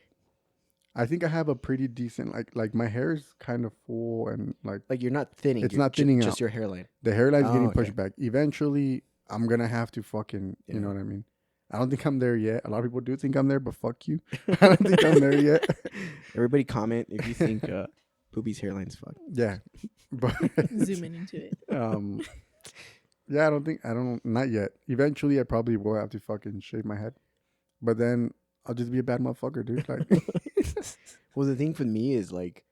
I think I have a pretty decent like my hair is kind of full and like like you're not thinning. It's you're not thinning just out. your hairline. the hairline's Oh, getting okay. pushed back. Eventually, I'm gonna have to fucking Yeah. you know what I mean. I don't think I'm there yet. A lot of people do think I'm there, but fuck you. I don't think I'm there yet. Everybody comment if you think Poopy's hairline's fucked. Yeah, but Zooming into it. yeah, not yet. Eventually, I probably will have to fucking shave my head, but then I'll just be a bad motherfucker, dude. Like, well, the thing for me is like,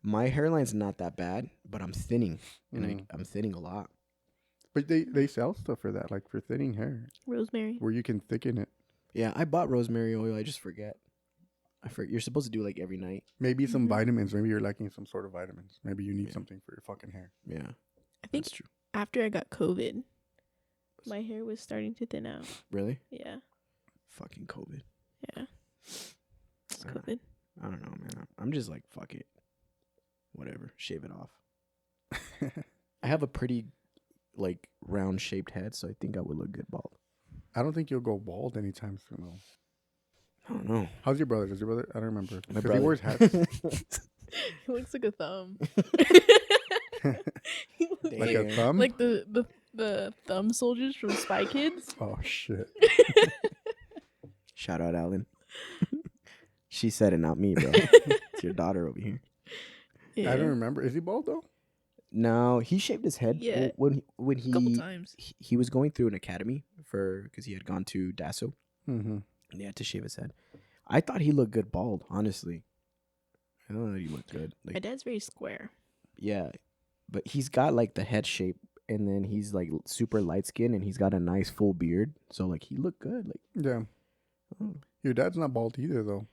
my hairline's not that bad, but I'm thinning, and I'm thinning a lot. But they sell stuff for that, like for thinning hair, Rosemary. where you can thicken it. Yeah, I bought rosemary oil. I just forget. You're supposed to do like every night. Maybe some vitamins. Maybe you're lacking some sort of vitamins. Maybe you need Yeah. something for your fucking hair. Yeah, I think that's true. after I got COVID, my hair was starting to thin out. Really? Yeah. Fucking COVID. Yeah. It's I don't- COVID. I don't know, man. I'm just like, fuck it. Whatever. Shave it off. I have a pretty, like, round shaped head, so I think I would look good bald. I don't think you'll go bald anytime soon, though. I don't know. How's your brother? Does your brother? I don't remember. My 'Cause brother. he wears hats. He looks like a thumb. Like a Damn. thumb? Like the thumb soldiers from Spy Kids. Oh, shit. Shout out, Alan. She said it, not me, bro. It's your daughter over here. Yeah. I don't remember. Is he bald, though? No, he shaved his head Yeah. when A couple times. he was going through an academy because he had gone to Dasso. Mm-hmm. And they had to shave his head. I thought he looked good bald, honestly. I don't know that he looked good. My Like, dad's very square. yeah, but he's got like the head shape, and then he's like super light skinned, and he's got a nice full beard. So like he looked good. Like, Yeah. oh. Your dad's not bald either, though.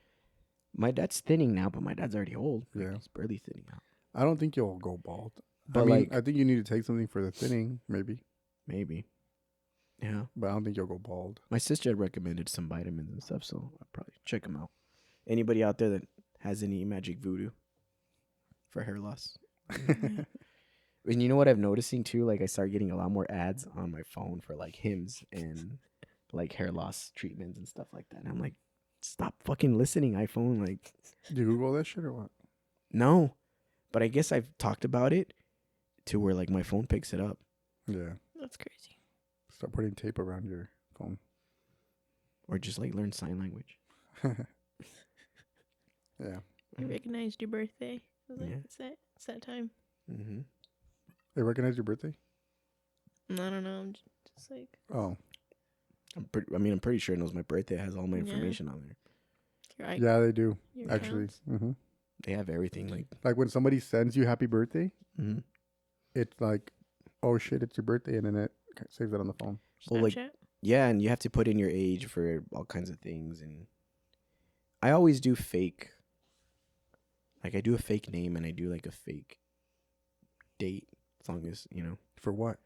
My dad's thinning now, but my dad's already old. Like, Yeah. he's barely thinning out. I don't think you'll go bald. But I mean, like I think you need to take something for the thinning, maybe. maybe, yeah. But I don't think you'll go bald. My sister had recommended some vitamins and stuff, so I'll probably check them out. Anybody out there that has any magic voodoo for hair loss? And you know what I'm noticing too? Like I start getting a lot more ads on my phone for like hymns and like hair loss treatments and stuff like that. And I'm like, stop fucking listening, iPhone. Like, Did you Google that shit or what? no. But I guess I've talked about it to where like my phone picks it up. Yeah. That's crazy. Start putting tape around your phone. Or just like learn sign language. Yeah. I recognized your birthday. I was like, Yeah. it's that time. Mm-hmm. They recognize your birthday? I don't know. I'm just like, Oh. I'm pretty sure it knows my birthday. It has all my Yeah. information on there. your Yeah, they do. your Actually. accounts. Mm-hmm. They have everything. Like when somebody sends you happy birthday, Mm-hmm. it's like, oh shit, it's your birthday. And then it saves it on the phone. Well, like, Snapchat? yeah, and you have to put in your age for all kinds of things. And I always do fake. Like I do a fake name and I do like a fake date, as long as For what?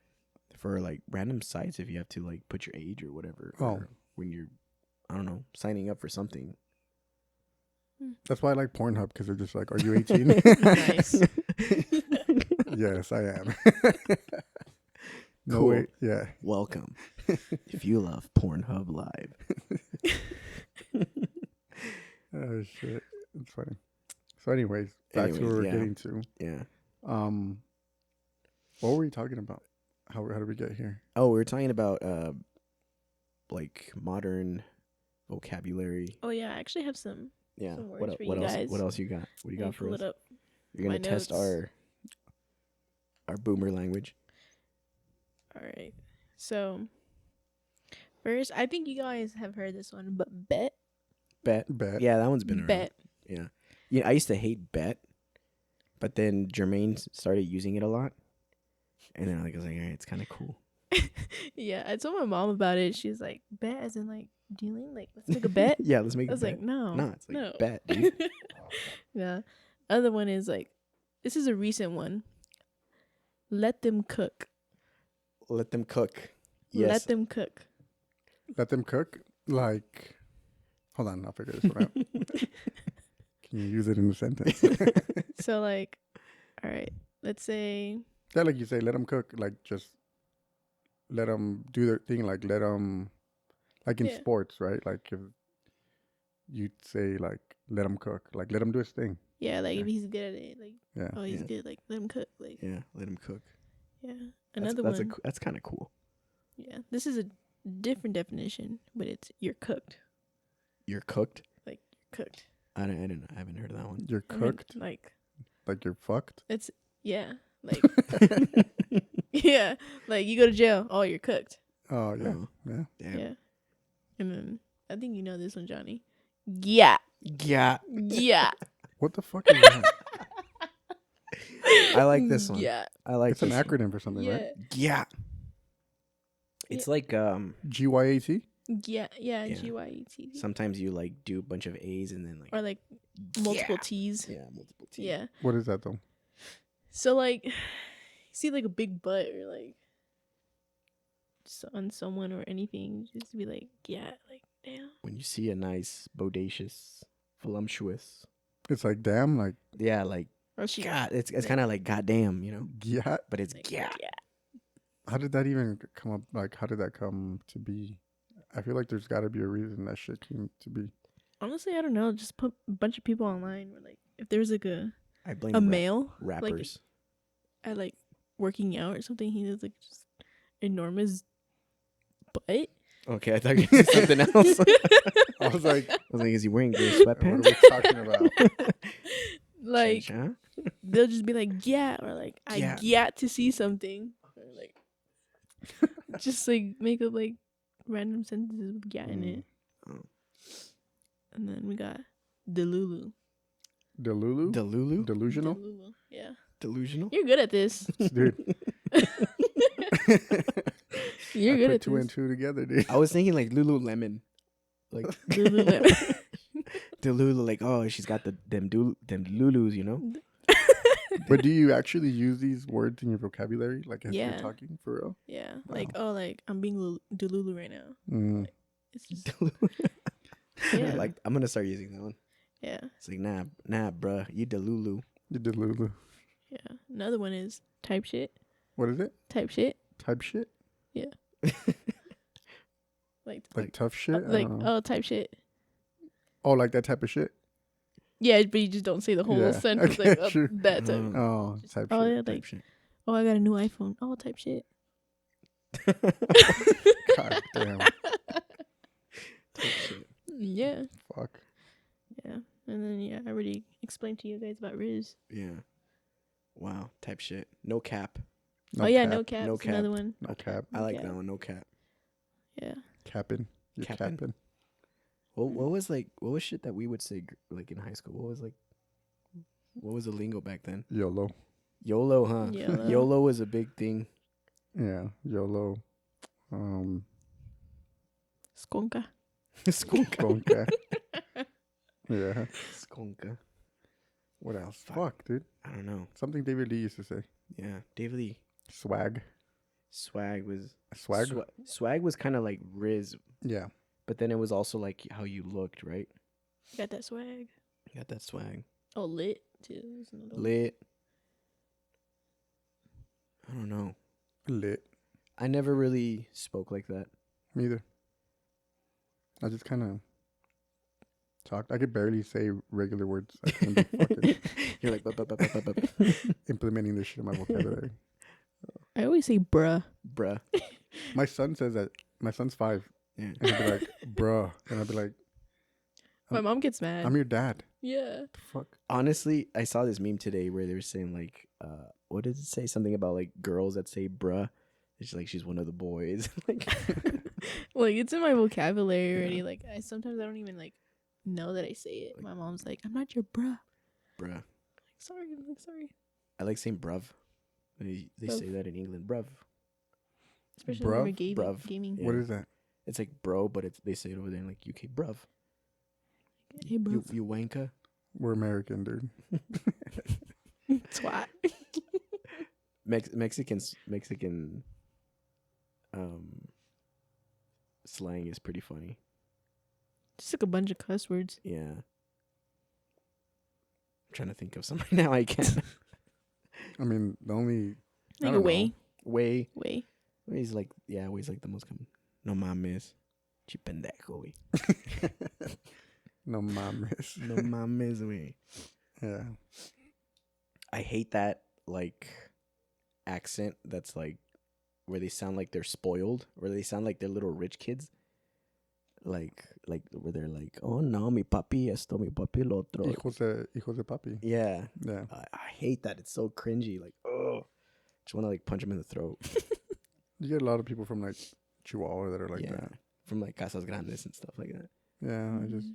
for like random sites. If you have to like put your age or whatever. Oh. Or when you're, I don't know, signing up for something. That's why I like Pornhub, because they're just like, are you 18? Nice. Yes, I am. No, Cool. wait. Yeah. Welcome. If you love Pornhub Live. Oh, shit. It's funny. So anyways, back to where we're yeah. getting to. Yeah. What were we talking about? How did we get here? Oh, we were talking about like modern vocabulary. Oh yeah, I actually have some. Yeah. Some words What for what you else? guys. What else you got? What do you Let me got for pull us? it up. You're gonna My test notes. our boomer language. All right. So first, I think you guys have heard this one, but bet. Bet. Bet. Yeah, that one's been around. Bet. Yeah. Yeah, I used to hate bet, but then Jermaine started using it a lot, and then I was like, all right, it's kind of cool. Yeah, I told my mom about it. She's like, bet as in like dealing, like let's make a bet. Yeah, let's make I a was bet. like, no, No, it's like no. bet, dude. Yeah. Other one is like, this is a recent one. Let them cook. Let them cook. Yes. Let them cook. Let them cook? Like, hold on, I'll figure this one out. Can you use it in a sentence? So like, all right, let's say, Yeah, like you say, let them cook. Like, just let them do their thing. Like, let them, like in Yeah. sports, right? Like, if you'd say, like, let him cook. Like, let him do his thing. yeah, like Yeah. if he's good at it, like, Yeah. oh, he's Yeah. good, like let him cook. Like, Yeah, let him cook. yeah. That's- Another one. That's kind of cool. Yeah, this is a different definition, but it's you're cooked. You're cooked. Like you're cooked. I haven't heard of that one. You're I mean, cooked. like Like you're fucked. it's yeah. Like yeah. Like you go to jail. Oh, you're cooked. Oh yeah, Oh. yeah. Damn. Yeah. And then I think you know this one, Johnny. Yeah. Yeah. Yeah. What the fuck is that? I like this one. Yeah. I like It's an this one. acronym for something, Yeah. right? Yeah. It's like GYAT. Yeah. Yeah. Yeah. GYET. sometimes you like do a bunch of A's and then like Or like multiple yeah. T's. Yeah, multiple T's. Yeah. What is that though? So like, you see like a big butt or like on someone or anything, just be like, yeah, like damn. When you see a nice, bodacious, voluptuous, It's like damn, like yeah, like Or she God, it's kind of like goddamn, you know, yeah. but it's like, yeah. How did that even come up? Like, how did that come to be? I feel like there's got to be a reason that shit came to be. Honestly, I don't know. Just put a bunch of people online. Where like, if there's like I blame a male rappers. like at like working out or something, he has like just enormous butt. Okay, I thought you were gonna say something else. I was like, is he wearing gray what are sweatpants? we talking about? Like Chencha? they'll just be like, yeah, or like I Yeah. get to see something, or like just like make up like random sentences with yeah in it. Oh. And then we got Delulu. Delulu? Delulu? Delusional? Delulu. Yeah, Delusional? you're good at this. Dude. You're I good put at two and this. two together, dude. I was thinking like Lululemon. Like Lululemon. Delulu, like, oh, she's got them Lulus, you know? But do you actually use these words in your vocabulary? Like, as Yeah. you're talking for real? Yeah, Wow. like oh, like I'm being Delulu right now. Mm. It's just Yeah. Like, I'm gonna start using that one. yeah, It's like, nah, bruh, you Delulu. You Delulu. yeah. Another one is type shit. What is it? Type shit. Type shit? Like Tough shit? I like don't know. oh, type shit. Oh, like that type of shit? Yeah, but you just don't say the whole Yeah. sentence Okay, like oh, sure. that type. Mm. Oh, type Oh shit. yeah, Type like shit. oh, I got a new iPhone. Oh, type shit. God damn. Type shit. Yeah, Fuck. yeah. And then yeah, I already explained to you guys about Rizz. Yeah. Wow. Type shit. No cap. No oh yeah, cap. no cap. No Another cap. one. No cap. I like cap. that one. No cap. Yeah. Capping. You're Capping? capping. What was shit that we would say like in high school? What was the lingo back then? YOLO. YOLO, huh? YOLO. YOLO was a big thing. Yeah. YOLO. Skonka. Skunka. Skonka. Yeah. Skunka. What else? Fuck. Fuck, dude. I don't know. Something David Lee used to say. Yeah. David Lee. Swag. Swag was Swag? swag was kind of like Rizz, Yeah. but then it was also like how you looked, right? Got that swag. You got that swag. Oh, lit too. There's another one. Lit. I don't know. Lit. I never really spoke like that. Me either. I just kind of talked. I could barely say regular words. I couldn't be fucking You're like, "Bup." implementing this shit in my vocabulary. I always say bruh. Bruh. My son says that. My son's 5. Yeah. And he'll be like, bruh. And I'll be like, My mom gets mad. I'm your dad. Yeah. The fuck? Honestly, I saw this meme today where they were saying like, what did it say? Something about like girls that say bruh. It's like she's one of the boys. Like, Like it's in my vocabulary Yeah. already. Like sometimes I don't even like know that I say it. My mom's like, I'm not your bruh. bruh. Sorry. I'm like, sorry. I like saying bruv. They Bruv. say that in England, bruv. Especially Bruv? when we're Bruv. gaming. Yeah. What is that? It's like bro, but they say it over there in like UK, bruv. Hey, bro. You wanker. We're American, dude. Twat. Mexican slang is pretty funny. Just like a bunch of cuss words. Yeah. I'm trying to think of some right now. I can't. I mean, the only... I Like a don't way. Way. Way. Way's like, yeah, Way's like the most common. No mames. Chi pendejo, güey. No mames. No mames, güey. Yeah. I hate that, like, accent that's like where they sound like they're spoiled, or they sound like they're little rich kids. Like where they're like, oh no, mi papi esto, mi papi lo otro. Hijos de papi. Yeah. Yeah. I hate that. It's so cringy. Like, oh, just want to like punch him in the throat. You get a lot of people from like Chihuahua that are like that. From like Casas Grandes and stuff like that. Yeah, I just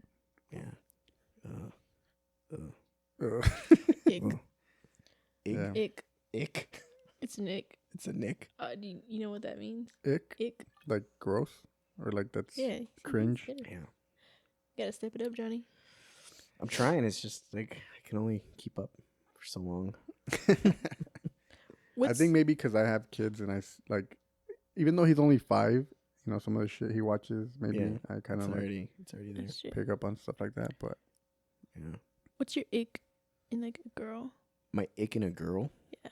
Ick. Yeah. Ick. Ick. It's an ick. It's a nick. Do you know what that means? Ick, Ick. like gross, or like that's cringe. Yeah. Gotta step it up, Johnny. I'm trying. It's just like I can only keep up for so long. I think maybe because I have kids and like, even though he's only 5, you know, some of the shit he watches, maybe I kind of like it's already there. pick up on stuff like that. But yeah. What's your ick in like a girl? My ick in a girl? Yeah.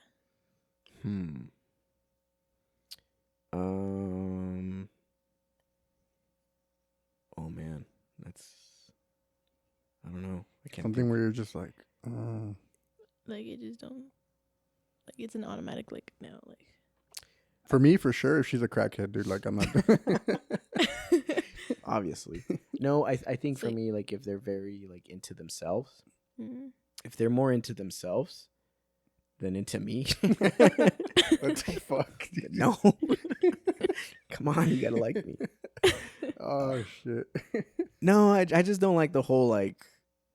Oh man, that's I don't know. I can't. Something where you're just like, like it just don't. Like it's an automatic like no like. For me, for sure, if she's a crackhead, dude, like I'm not. Obviously, no. I think It's for like, me, like if they're very like into themselves, mm-hmm. if they're more into themselves than into me, What the fuck? Dude? no. Come on, you gotta like me. Oh shit. No, I just don't like the whole like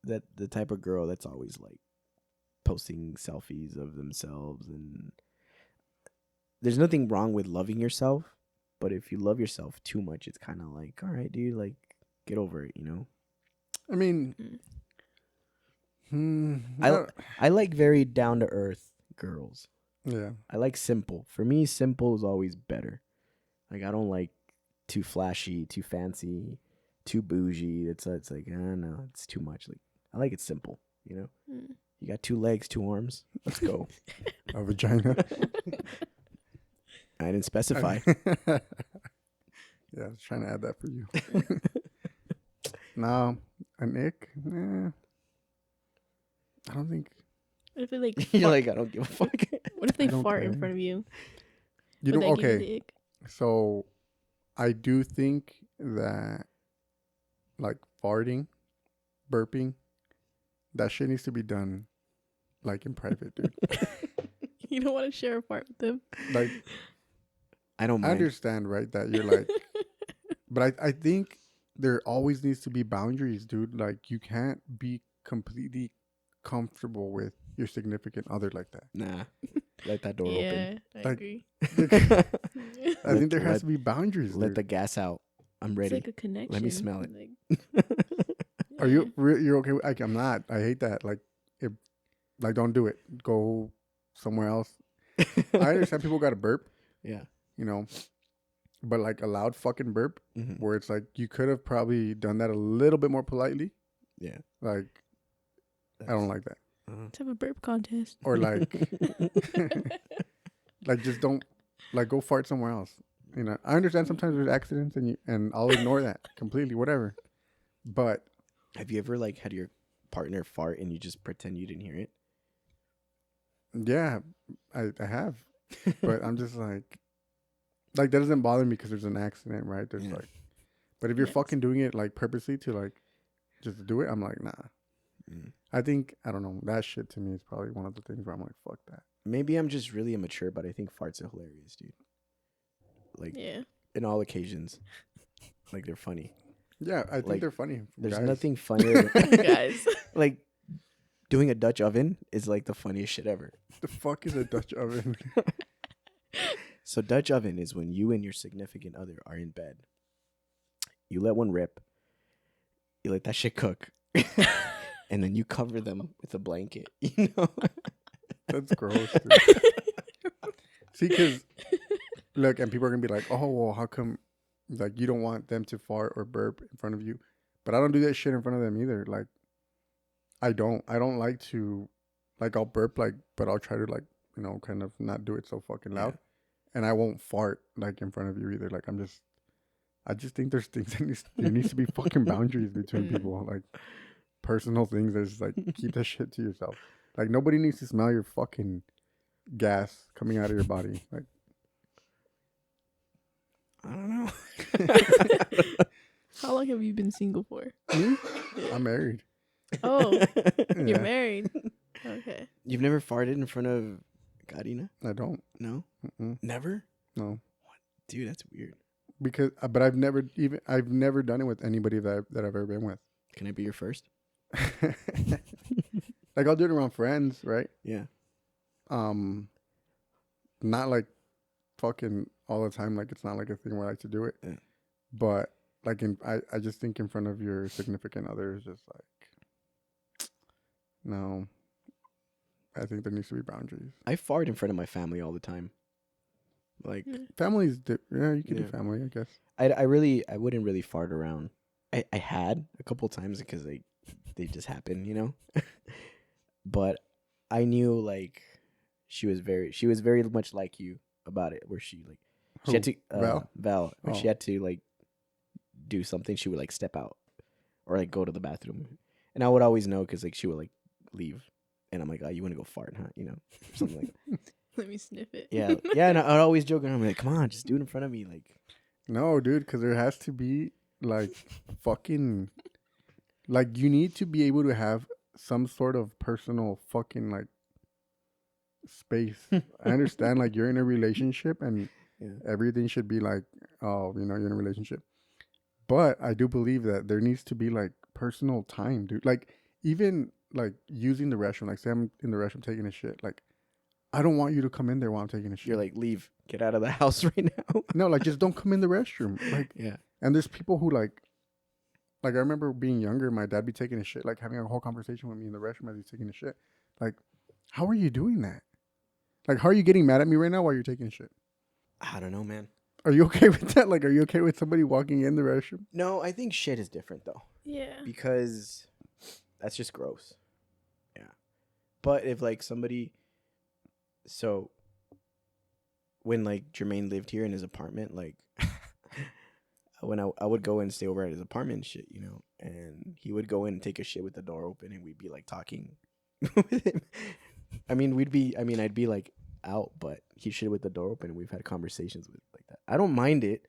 that the type of girl that's always like posting selfies of themselves, and there's nothing wrong with loving yourself, but if you love yourself too much, it's kind of like, all right, dude, like get over it, you know? I mean, I like very down to earth girls. yeah. I like simple. For me, simple is always better. Like I don't like too flashy, too fancy, too bougie. It's like, no, it's too much. Like I like it simple, you know? You got 2 legs, 2 arms. Let's go. A vagina. I didn't specify. Yeah, I was trying to add that for you. No, an ick? Nah. I don't think. What if they like? You're like, I don't give a fuck. What if they I don't fart in care. front of you? You Would know, that give you okay. the ick? So, I do think that, like, farting, burping, that shit needs to be done, like, in private, dude. You don't want to share a fart with them. Like, I don't I mind. understand, right, that you're like, but I think there always needs to be boundaries, dude. Like, you can't be completely comfortable with your significant other like that. Nah. Let that door Yeah, I Like, agree. I think there has Let- to be boundaries, open. Let dude. the gas out. I'm It's ready. like a connection. Let me smell it. Like, Are you're okay with, like, I'm not. I hate that. Like, if, like, don't do it. Go somewhere else. I understand people got to burp, Yeah. you know, but like a loud fucking burp Mm-hmm. where it's like you could have probably done that a little bit more politely. Yeah. Like, I don't like that. let's have a burp contest. Or like, like just don't, like, go fart somewhere else. You know, I understand sometimes there's accidents and I'll ignore that completely, whatever. But Have you ever like had your partner fart and you just pretend you didn't hear it? yeah, I have, but I'm just like that doesn't bother me because there's an accident, right? There's Yeah. like, but if you're Yes. fucking doing it like purposely to like just do it, I'm like, nah. Mm. I think, I don't know, that shit to me is probably one of the things where I'm like, fuck that. Maybe I'm just really immature, but I think farts are hilarious, dude. Like Yeah. in all occasions, like they're funny. Yeah, I think Like, they're funny. There's guys. nothing funnier. Guys. Like doing a Dutch oven is like the funniest shit ever. The fuck is a Dutch oven? So Dutch oven is when you and your significant other are in bed. You let one rip. You let that shit cook. And then you cover them with a blanket, you know? That's gross, dude. See, because look, and people are gonna be like, oh, well, how come, like, you don't want them to fart or burp in front of you? But I don't do that shit in front of them either. Like, I don't like to, like, I'll burp, like, but I'll try to, like, you know, kind of not do it so fucking loud. And I won't fart, like, in front of you either. Like, I just think there's things that there needs to be fucking boundaries between people. Like, personal things that's like, keep that shit to yourself. Like, nobody needs to smell your fucking gas coming out of your body. Like, How long have you been single for? Me? Yeah. I'm married. Oh, you're Yeah, married. Okay. You've never farted in front of Karina? I don't. No? Mm-mm. Never? No, Dude, that's weird. because but I've never done it with anybody that I've ever been with. Can I be your first? Like I'll do it around friends, right? Yeah. Not like fucking all the time. Like it's not like a thing where I like to do it. Yeah. But like I just think in front of your significant other is just like, no. I think there needs to be boundaries. I fart in front of my family all the time. Like, Family's yeah, you can do Yeah. family, I guess. I wouldn't really fart around. I had a couple times because they just happen, you know? But I knew like she was very much like you about it, where she had to Val, where she Oh. had to like do something, she would like step out or like go to the bathroom, and I would always know because like she would like leave, and I'm like, oh, you want to go fart, huh? You know, or something like that. Let me sniff it. Yeah, and I'd always joke around, I'm like, come on, just do it in front of me, like. No, dude, because there has to be like fucking like you need to be able to have some sort of personal fucking like space. I understand like you're in a relationship and Yeah. everything should be like, oh, you know, you're in a relationship. But I do believe that there needs to be like personal time, dude. Like even like using the restroom, like say I'm in the restroom taking a shit, like I don't want you to come in there while I'm taking a shit. You're like, leave, get out of the house right now. No, like just don't come in the restroom. Like, Yeah. and there's people who like I remember being younger, my dad be taking a shit, like having a whole conversation with me in the restroom as he's taking a shit. Like, how are you doing that? Like, how are you getting mad at me right now while you're taking a shit? I don't know, man. Are you okay with that? Like, are you okay with somebody walking in the restroom? No, I think shit is different though, Yeah. because that's just gross. Yeah. But if like somebody, so when like Jermaine lived here in his apartment, like when I would go and stay over at his apartment and shit, you know, and he would go in and take a shit with the door open, and we'd be like talking with him. I'd be like out, but he shit with the door open, and we've had conversations with like that. I don't mind it,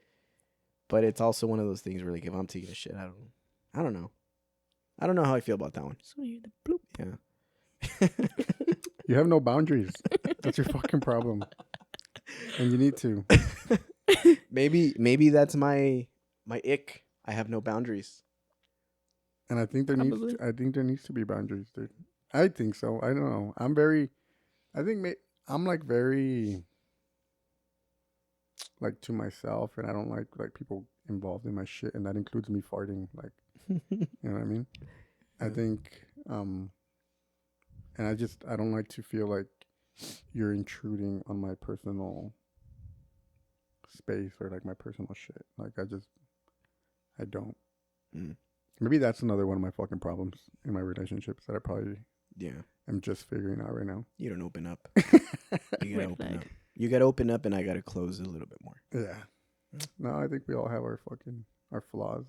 but it's also one of those things where like if I'm taking a shit, I don't know. I don't know how I feel about that one. Just want to hear the bloop. Yeah. You have no boundaries. That's your fucking problem. And you need to. Maybe that's my ick. I have no boundaries. And I think there needs to be boundaries, dude. I think so. I don't know. I'm like very like to myself, and I don't like people involved in my shit, and that includes me farting. Like, you know what I mean? I think, and I don't like to feel like you're intruding on my personal space or like my personal shit. Like I don't. Mm. Maybe that's another one of my fucking problems in my relationships that I probably am just figuring out right now. You don't open up. You gotta Red open flag. up. You gotta open up, and I gotta close a little bit more. Yeah. No, I think we all have our flaws.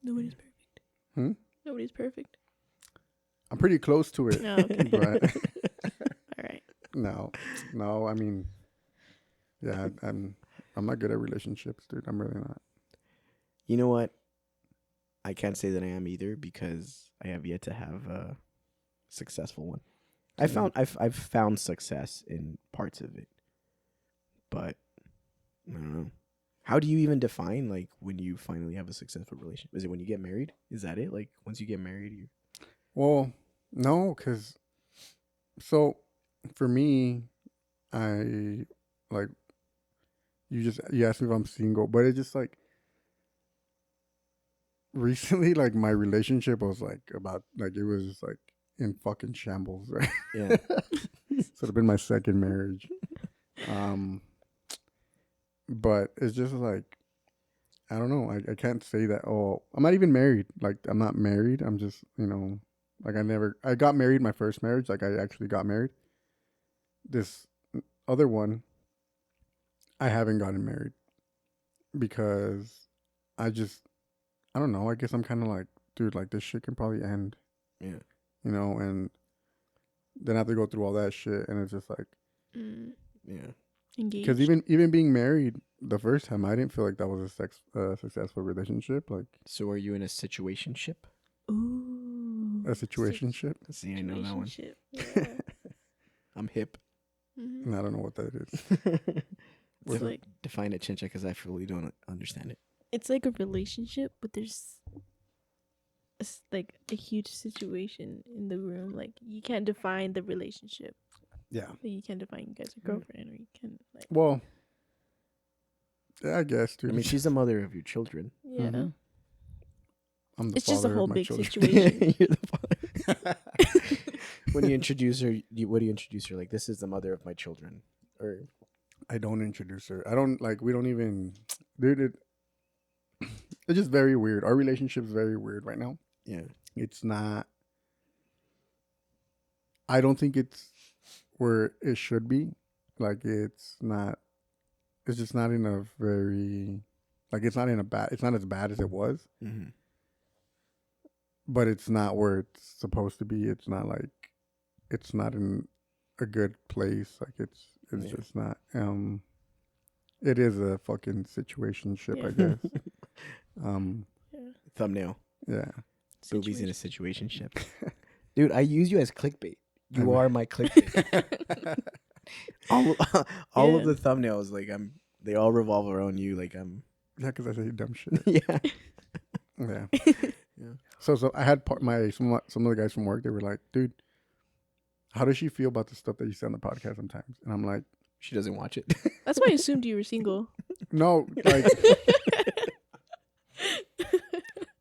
Nobody's perfect. Hmm? Nobody's perfect. I'm pretty close to it. Oh, okay. But All right. no. I mean, yeah, I'm not good at relationships, dude. I'm really not. You know what? I can't say that I am either, because I have yet to have a successful one. I've found success in parts of it, but I don't know. How do you even define like when you finally have a successful relationship? Is it when you get married? Is that it? Like once you get married, you? Well, no, because so for me, I like you asked me if I'm single, but it's just like recently, like my relationship was like about like it was like in fucking shambles, right? Yeah. So it'd been my second marriage. But it's just like I don't know. I can't say that. Oh, I'm not even married. Like I'm not married. I'm just like I got married my first marriage. Like I actually got married. This other one, I haven't gotten married because I don't know. I guess I'm kind of like, dude, like this shit can probably end. Yeah. And then I have to go through all that shit, and it's just like, Mm. Yeah. Engaged. because even being married, the first time I didn't feel like that was a successful relationship. Like, So are you in a situationship? Ooh. a situationship. See, I know that one. Situationship. Yeah. I'm hip. Mhm. And I don't know what that is. It's like Define it, Chencha, because I fully don't understand it. it's like a relationship, but there's like a huge situation in the room. Like you can't define the relationship. Yeah. Like, you can't define you guys a girlfriend, or you can like. Well, yeah, I guess, dude. I mean, she's the mother of your children. Yeah. Mhm. I'm the It's just a father whole of my big children. situation. You're the father. When you introduce her, what do you introduce her? Like, this is the mother of my children, or I don't introduce her. I don't like. We don't even, dude. It's just very weird. Our relationship's very weird right now. yeah, It's not. I don't think it's where it should be. Like, it's not. It's just not in a very. Like, it's not in a bad. It's not as bad as it was. mm-hmm. But it's not where it's supposed to be. It's not like. It's not in a good place. Like, it's Yeah. just not. It is a fucking situationship, Yeah. I guess. Yeah. Thumbnail. Yeah. Boobies in a situationship. Dude, I use you as clickbait. You I know. are my clickbait. all of Yeah. Oh. the thumbnails, like they all revolve around you. Like Yeah, because I say dumb shit. yeah. Yeah. Yeah. So I had some of the guys from work. They were like, "Dude, how does she feel about the stuff that you say on the podcast sometimes?" And I'm like, She doesn't watch it. That's why I assumed you were single. "No, like,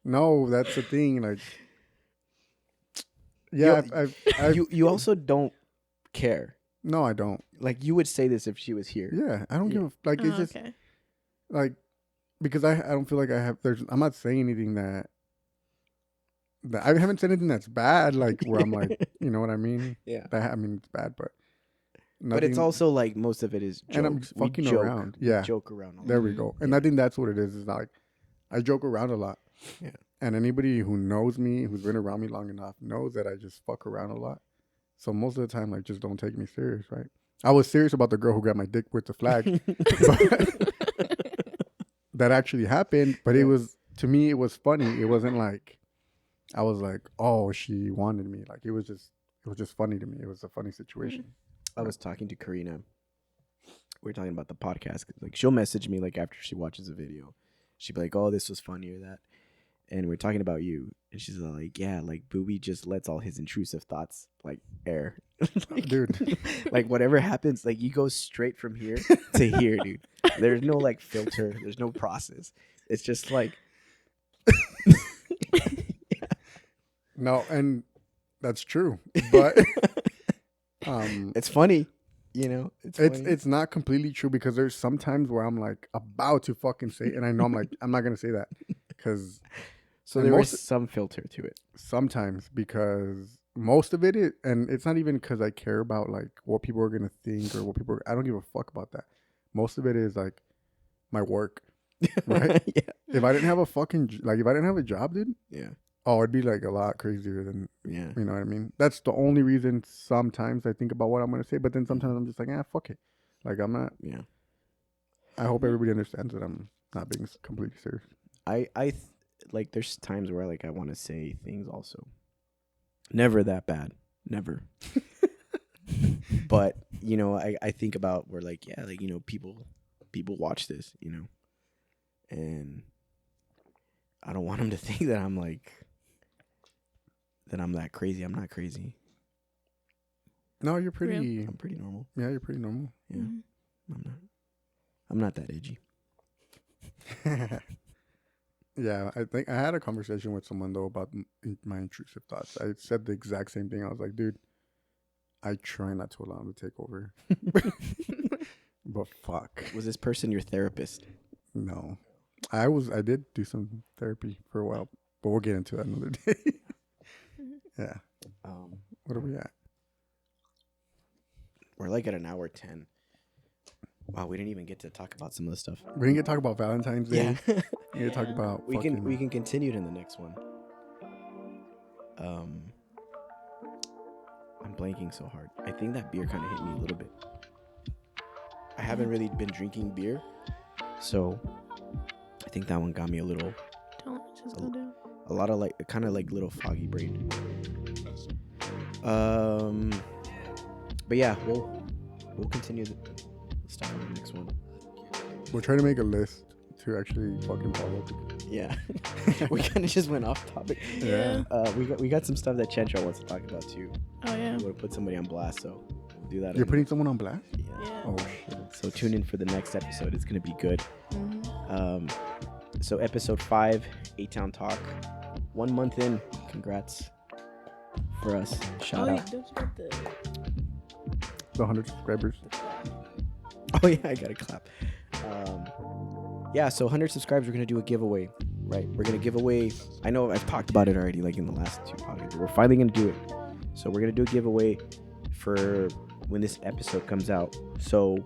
no, that's the thing. Like, yeah, I've you also don't care. no, I don't. Like you would say this if she was here. Yeah, I don't Yeah. give a like. It's Oh, just okay. like because I don't feel like I have. I'm not saying anything that I haven't said anything that's bad. Like where I'm like, you know what I mean? Yeah. I mean, it's bad, but But it's also like most of it is jokes. and I'm We fucking joke. around. We Yeah, joke around. there we go. And I think that's what it is. Is like I joke around a lot. Yeah. And anybody who knows me, who's been around me long enough, knows that I just fuck around a lot. So most of the time, like, just don't take me serious, right? I was serious about the girl who grabbed my dick with the flag. That actually happened, but it was, to me, it was funny. It wasn't like, I was like, oh, she wanted me. Like, it was just funny to me. It was a funny situation. I was talking to Karina. We were talking about the podcast. Like she'll message me like after she watches a video. She'd be like, "Oh, this was funny or that," and we're talking about you. And she's like, "Yeah, like Booby just lets all his intrusive thoughts like air, like, Dude. Like whatever happens, like you go straight from here to here, dude. There's no like filter. There's no process. It's just like." No, and that's true. But it's funny, you know. It's not completely true because there's some times where I'm like about to fucking say, and I know I'm like I'm not gonna say that because so there is some filter to it. Sometimes because most of it is, and it's not even because I care about like what people are gonna think or what people. I don't give a fuck about that. Most of it is like my work, right? Yeah. If I didn't have a fucking like, if I didn't have a job, dude, Yeah. oh, it'd be like a lot crazier than Yeah. you know what I mean. That's the only reason. Sometimes I think about what I'm gonna say, but then sometimes I'm just like, fuck it. Like I'm not. Yeah. I hope everybody understands that I'm not being completely serious. Like there's times where like I want to say things also. Never that bad. Never. But, you know, I think about where like, yeah, like, you know, people watch this, you know. And I don't want them to think that I'm like that crazy. I'm not crazy. No, you're pretty. I'm pretty normal. Yeah, you're pretty normal. Yeah. Mm-hmm. I'm not that edgy. Yeah, I think I had a conversation with someone though about my intrusive thoughts. I said the exact same thing. I was like, dude, I try not to allow them to take over. But fuck. Was this person your therapist? No. I did do some therapy for a while, but we'll get into that another day. Yeah. What are we at? We're like at an hour 10. Wow, we didn't even get to talk about some of the stuff. We didn't get to talk about Valentine's Day. Yeah. We get to talk about we can continue it in the next one. I'm blanking so hard. I think that beer kind of hit me a little bit. I haven't really been drinking beer, So I think that one got me a little, Don't let it just go down. a lot of like, kind of like little foggy brain. But yeah, we'll continue the stuff on the next one. We'll try to make a list to actually fucking follow. Yeah, we kind of just went off topic. Yeah. We got some stuff that Chencha wants to talk about too. Oh yeah. We want to put somebody on blast, so we'll do that. You're putting someone on blast? Yeah. Yeah. Oh shit. So tune in for the next episode. It's gonna be good. Mhm. So episode 5, A-Town Talk. 1 month in. Congrats for us. Shout Oh, out. don't you get The 100 subscribers. Oh yeah, I gotta clap. Yeah, so 100 subscribers, we're gonna do a giveaway, right? We're gonna give away. I know I've talked about it already, like in the last 2 podcasts, but we're finally gonna do it. So we're gonna do a giveaway for when this episode comes out. So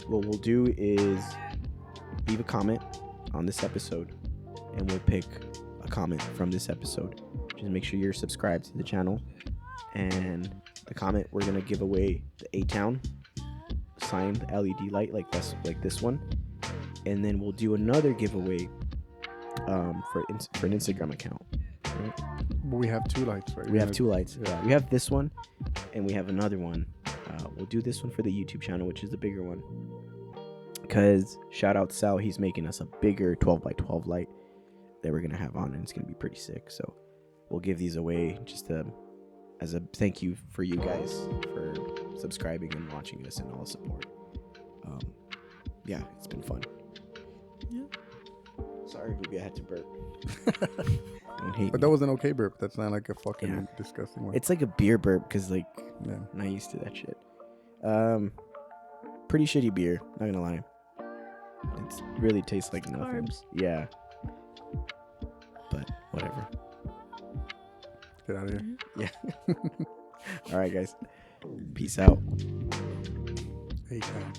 what we'll do is leave a comment on this episode, and we'll pick a comment from this episode. Just make sure you're subscribed to the channel, and the comment, we're gonna give away the A-Town signed LED light like this one, and then we'll do another giveaway for an Instagram account. Right? But we have 2 lights, right? We have 2 lights. Yeah. Yeah, we have this one, and we have another one. We'll do this one for the YouTube channel, which is the bigger one, because shout out Sal, he's making us a bigger 12x12 light that we're gonna have on, and it's gonna be pretty sick. So we'll give these away just as a thank you for you guys for subscribing and watching us and all the support. Yeah, it's been fun. Yeah. Sorry, Ruby, I had to burp. Don't hate But me. that was an okay burp. That's not like a fucking Yeah. disgusting one. It's like a beer burp because like Yeah. I'm not used to that shit. Pretty shitty beer, not gonna lie. It really tastes like nothing. Carbs. Yeah. But whatever. Get out of here. Yeah. All right, guys. Peace out. A-Town.